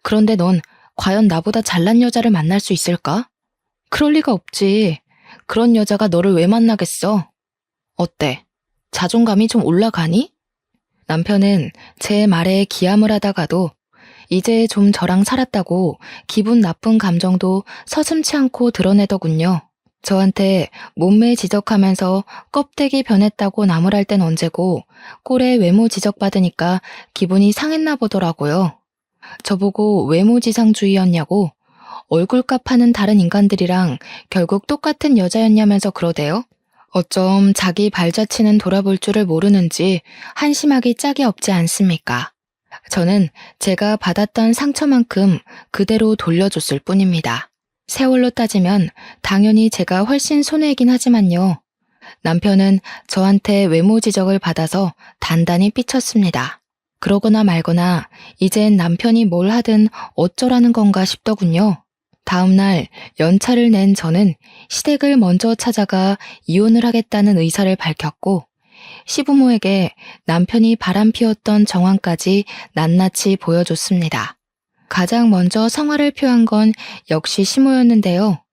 그런데 넌 과연 나보다 잘난 여자를 만날 수 있을까? 그럴 리가 없지. 그런 여자가 너를 왜 만나겠어? 어때? 자존감이 좀 올라가니? 남편은 제 말에 기함을 하다가도 이제 좀 저랑 살았다고 기분 나쁜 감정도 서슴지 않고 드러내더군요. 저한테 몸매 지적하면서 껍데기 변했다고 나무랄 땐 언제고 꼴에 외모 지적받으니까 기분이 상했나 보더라고요. 저보고 외모지상주의였냐고 얼굴값 하는 다른 인간들이랑 결국 똑같은 여자였냐면서 그러대요. 어쩜 자기 발자취는 돌아볼 줄을 모르는지 한심하기 짝이 없지 않습니까? 저는 제가 받았던 상처만큼 그대로 돌려줬을 뿐입니다. 세월로 따지면 당연히 제가 훨씬 손해이긴 하지만요. 남편은 저한테 외모 지적을 받아서 단단히 삐쳤습니다. 그러거나 말거나 이젠 남편이 뭘 하든 어쩌라는 건가 싶더군요. 다음날 연차를 낸 저는 시댁을 먼저 찾아가 이혼을 하겠다는 의사를 밝혔고 시부모에게 남편이 바람피웠던 정황까지 낱낱이 보여줬습니다. 가장 먼저 성화를 표한 건 역시 시모였는데요.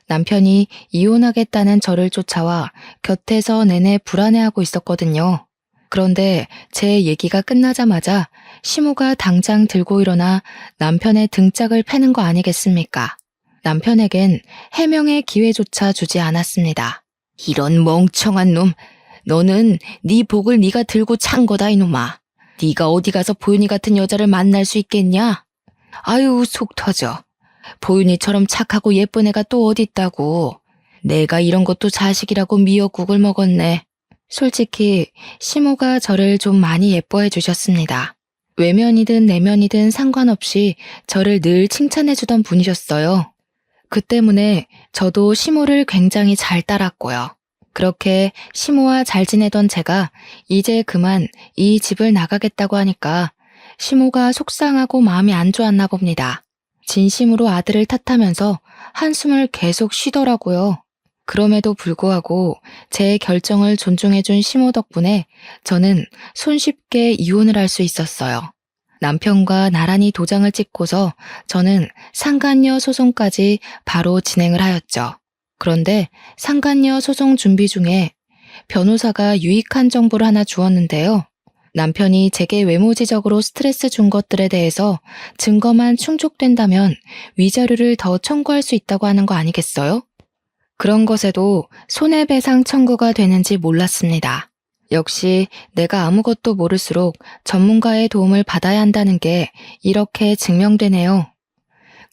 남편이 이혼하겠다는 저를 쫓아와 곁에서 내내 불안해하고 있었거든요. 그런데 제 얘기가 끝나자마자 시모가 당장 들고 일어나 남편의 등짝을 패는 거 아니겠습니까? 남편에겐 해명의 기회조차 주지 않았습니다. 이런 멍청한 놈, 너는 네 복을 네가 들고 찬 거다 이놈아. 네가 어디 가서 보윤이 같은 여자를 만날 수 있겠냐? 아유 속 터져. 보윤이처럼 착하고 예쁜 애가 또 어디 있다고. 내가 이런 것도 자식이라고 미역국을 먹었네. 솔직히 시모가 저를 좀 많이 예뻐해 주셨습니다. 외면이든 내면이든 상관없이 저를 늘 칭찬해 주던 분이셨어요. 그 때문에 저도 시모를 굉장히 잘 따랐고요. 그렇게 시모와 잘 지내던 제가 이제 그만 이 집을 나가겠다고 하니까 시모가 속상하고 마음이 안 좋았나 봅니다. 진심으로 아들을 탓하면서 한숨을 계속 쉬더라고요. 그럼에도 불구하고 제 결정을 존중해준 시모 덕분에 저는 손쉽게 이혼을 할 수 있었어요. 남편과 나란히 도장을 찍고서 저는 상간녀 소송까지 바로 진행을 하였죠. 그런데 상간녀 소송 준비 중에 변호사가 유익한 정보를 하나 주었는데요. 남편이 제게 외모지적으로 스트레스 준 것들에 대해서 증거만 충족된다면 위자료를 더 청구할 수 있다고 하는 거 아니겠어요? 그런 것에도 손해배상 청구가 되는지 몰랐습니다. 역시 내가 아무것도 모를수록 전문가의 도움을 받아야 한다는 게 이렇게 증명되네요.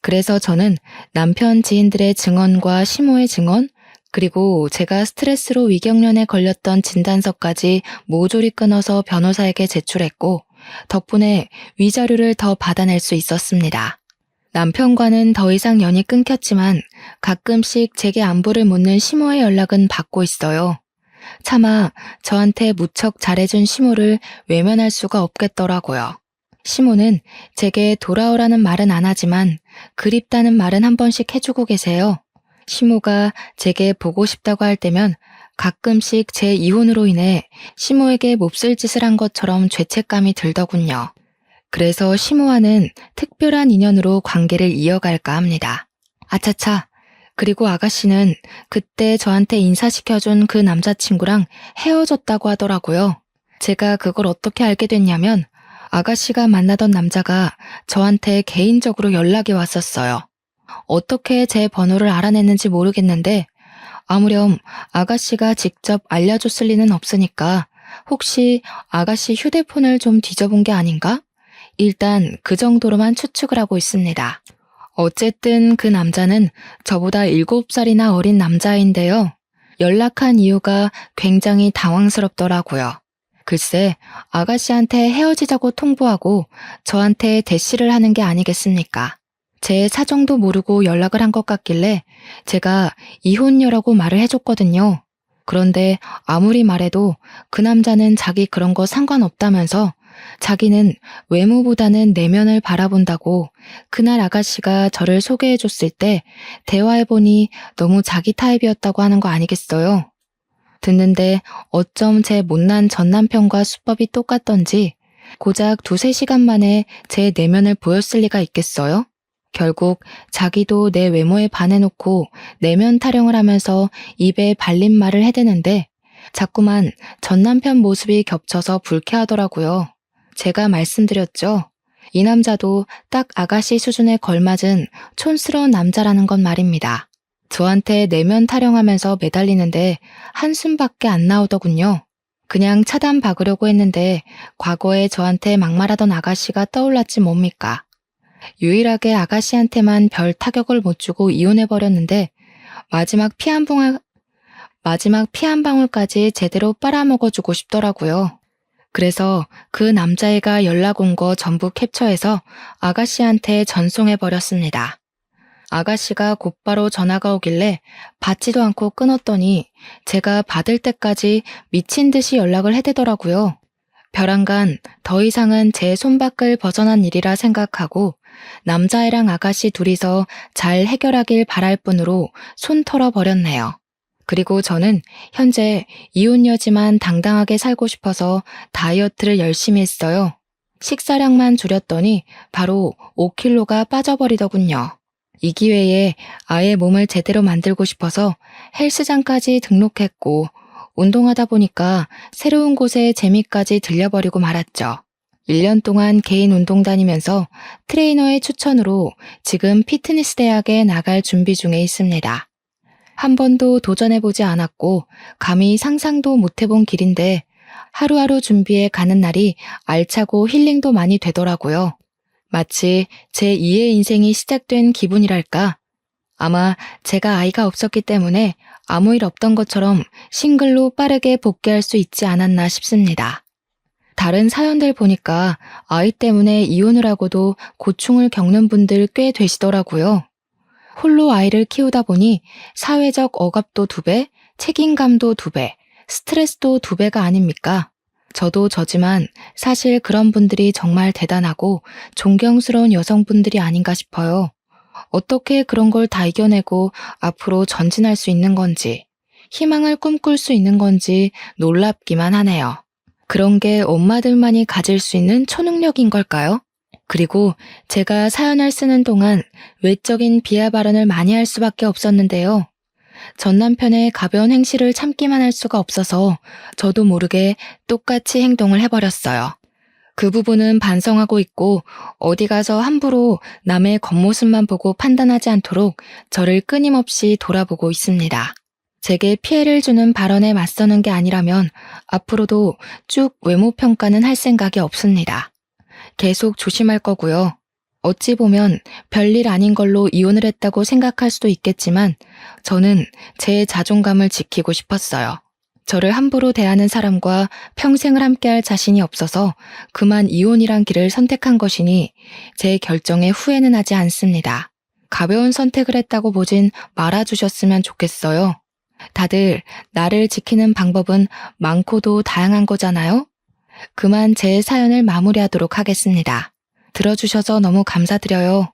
그래서 저는 남편 지인들의 증언과 시모의 증언, 그리고 제가 스트레스로 위경련에 걸렸던 진단서까지 모조리 끊어서 변호사에게 제출했고, 덕분에 위자료를 더 받아낼 수 있었습니다. 남편과는 더 이상 연이 끊겼지만 가끔씩 제게 안부를 묻는 시모의 연락은 받고 있어요. 차마 저한테 무척 잘해준 시모를 외면할 수가 없겠더라고요. 시모는 제게 돌아오라는 말은 안 하지만 그립다는 말은 한 번씩 해주고 계세요. 시모가 제게 보고 싶다고 할 때면 가끔씩 제 이혼으로 인해 시모에게 몹쓸 짓을 한 것처럼 죄책감이 들더군요. 그래서 시모와는 특별한 인연으로 관계를 이어갈까 합니다. 아차차, 그리고 아가씨는 그때 저한테 인사시켜준 그 남자친구랑 헤어졌다고 하더라고요. 제가 그걸 어떻게 알게 됐냐면 아가씨가 만나던 남자가 저한테 개인적으로 연락이 왔었어요. 어떻게 제 번호를 알아냈는지 모르겠는데 아무렴 아가씨가 직접 알려줬을 리는 없으니까 혹시 아가씨 휴대폰을 좀 뒤져본 게 아닌가? 일단 그 정도로만 추측을 하고 있습니다. 어쨌든 그 남자는 저보다 7살이나 어린 남자인데요. 연락한 이유가 굉장히 당황스럽더라고요. 글쎄, 아가씨한테 헤어지자고 통보하고 저한테 대시를 하는 게 아니겠습니까? 제 사정도 모르고 연락을 한 것 같길래 제가 이혼녀라고 말을 해줬거든요. 그런데 아무리 말해도 그 남자는 자기 그런 거 상관없다면서 자기는 외모보다는 내면을 바라본다고 그날 아가씨가 저를 소개해줬을 때 대화해보니 너무 자기 타입이었다고 하는 거 아니겠어요? 듣는데 어쩜 제 못난 전남편과 수법이 똑같던지 고작 2-3시간 만에 제 내면을 보였을 리가 있겠어요? 결국 자기도 내 외모에 반해놓고 내면 타령을 하면서 입에 발린 말을 해대는데 자꾸만 전남편 모습이 겹쳐서 불쾌하더라고요. 제가 말씀드렸죠. 이 남자도 딱 아가씨 수준에 걸맞은 촌스러운 남자라는 건 말입니다. 저한테 내면 타령하면서 매달리는데 한숨밖에 안 나오더군요. 그냥 차단 박으려고 했는데 과거에 저한테 막말하던 아가씨가 떠올랐지 뭡니까. 유일하게 아가씨한테만 별 타격을 못 주고 이혼해버렸는데 마지막 피 한 방울까지 제대로 빨아먹어주고 싶더라고요. 그래서 그 남자애가 연락 온 거 전부 캡처해서 아가씨한테 전송해버렸습니다. 아가씨가 곧바로 전화가 오길래 받지도 않고 끊었더니 제가 받을 때까지 미친 듯이 연락을 해대더라고요. 벼랑간 더 이상은 제 손밖을 벗어난 일이라 생각하고 남자애랑 아가씨 둘이서 잘 해결하길 바랄 뿐으로 손 털어버렸네요. 그리고 저는 현재 이혼녀지만 당당하게 살고 싶어서 다이어트를 열심히 했어요. 식사량만 줄였더니 바로 5kg가 빠져버리더군요. 이 기회에 아예 몸을 제대로 만들고 싶어서 헬스장까지 등록했고 운동하다 보니까 새로운 곳에 재미까지 들려버리고 말았죠. 1년 동안 개인 운동 다니면서 트레이너의 추천으로 지금 피트니스 대학에 나갈 준비 중에 있습니다. 한 번도 도전해보지 않았고 감히 상상도 못해본 길인데 하루하루 준비해 가는 날이 알차고 힐링도 많이 되더라고요. 마치 제 2의 인생이 시작된 기분이랄까. 아마 제가 아이가 없었기 때문에 아무 일 없던 것처럼 싱글로 빠르게 복귀할 수 있지 않았나 싶습니다. 다른 사연들 보니까 아이 때문에 이혼을 하고도 고충을 겪는 분들 꽤 되시더라고요. 홀로 아이를 키우다 보니 사회적 억압도 2배, 책임감도 2배, 스트레스도 2배가 아닙니까? 저도 저지만 사실 그런 분들이 정말 대단하고 존경스러운 여성분들이 아닌가 싶어요. 어떻게 그런 걸 다 이겨내고 앞으로 전진할 수 있는 건지, 희망을 꿈꿀 수 있는 건지 놀랍기만 하네요. 그런 게 엄마들만이 가질 수 있는 초능력인 걸까요? 그리고 제가 사연을 쓰는 동안 외적인 비하 발언을 많이 할 수밖에 없었는데요. 전 남편의 가벼운 행실을 참기만 할 수가 없어서 저도 모르게 똑같이 행동을 해버렸어요. 그 부분은 반성하고 있고 어디 가서 함부로 남의 겉모습만 보고 판단하지 않도록 저를 끊임없이 돌아보고 있습니다. 제게 피해를 주는 발언에 맞서는 게 아니라면 앞으로도 쭉 외모 평가는 할 생각이 없습니다. 계속 조심할 거고요. 어찌 보면 별일 아닌 걸로 이혼을 했다고 생각할 수도 있겠지만 저는 제 자존감을 지키고 싶었어요. 저를 함부로 대하는 사람과 평생을 함께할 자신이 없어서 그만 이혼이란 길을 선택한 것이니 제 결정에 후회는 하지 않습니다. 가벼운 선택을 했다고 보진 말아주셨으면 좋겠어요. 다들 나를 지키는 방법은 많고도 다양한 거잖아요? 그만 제 사연을 마무리하도록 하겠습니다. 들어주셔서 너무 감사드려요.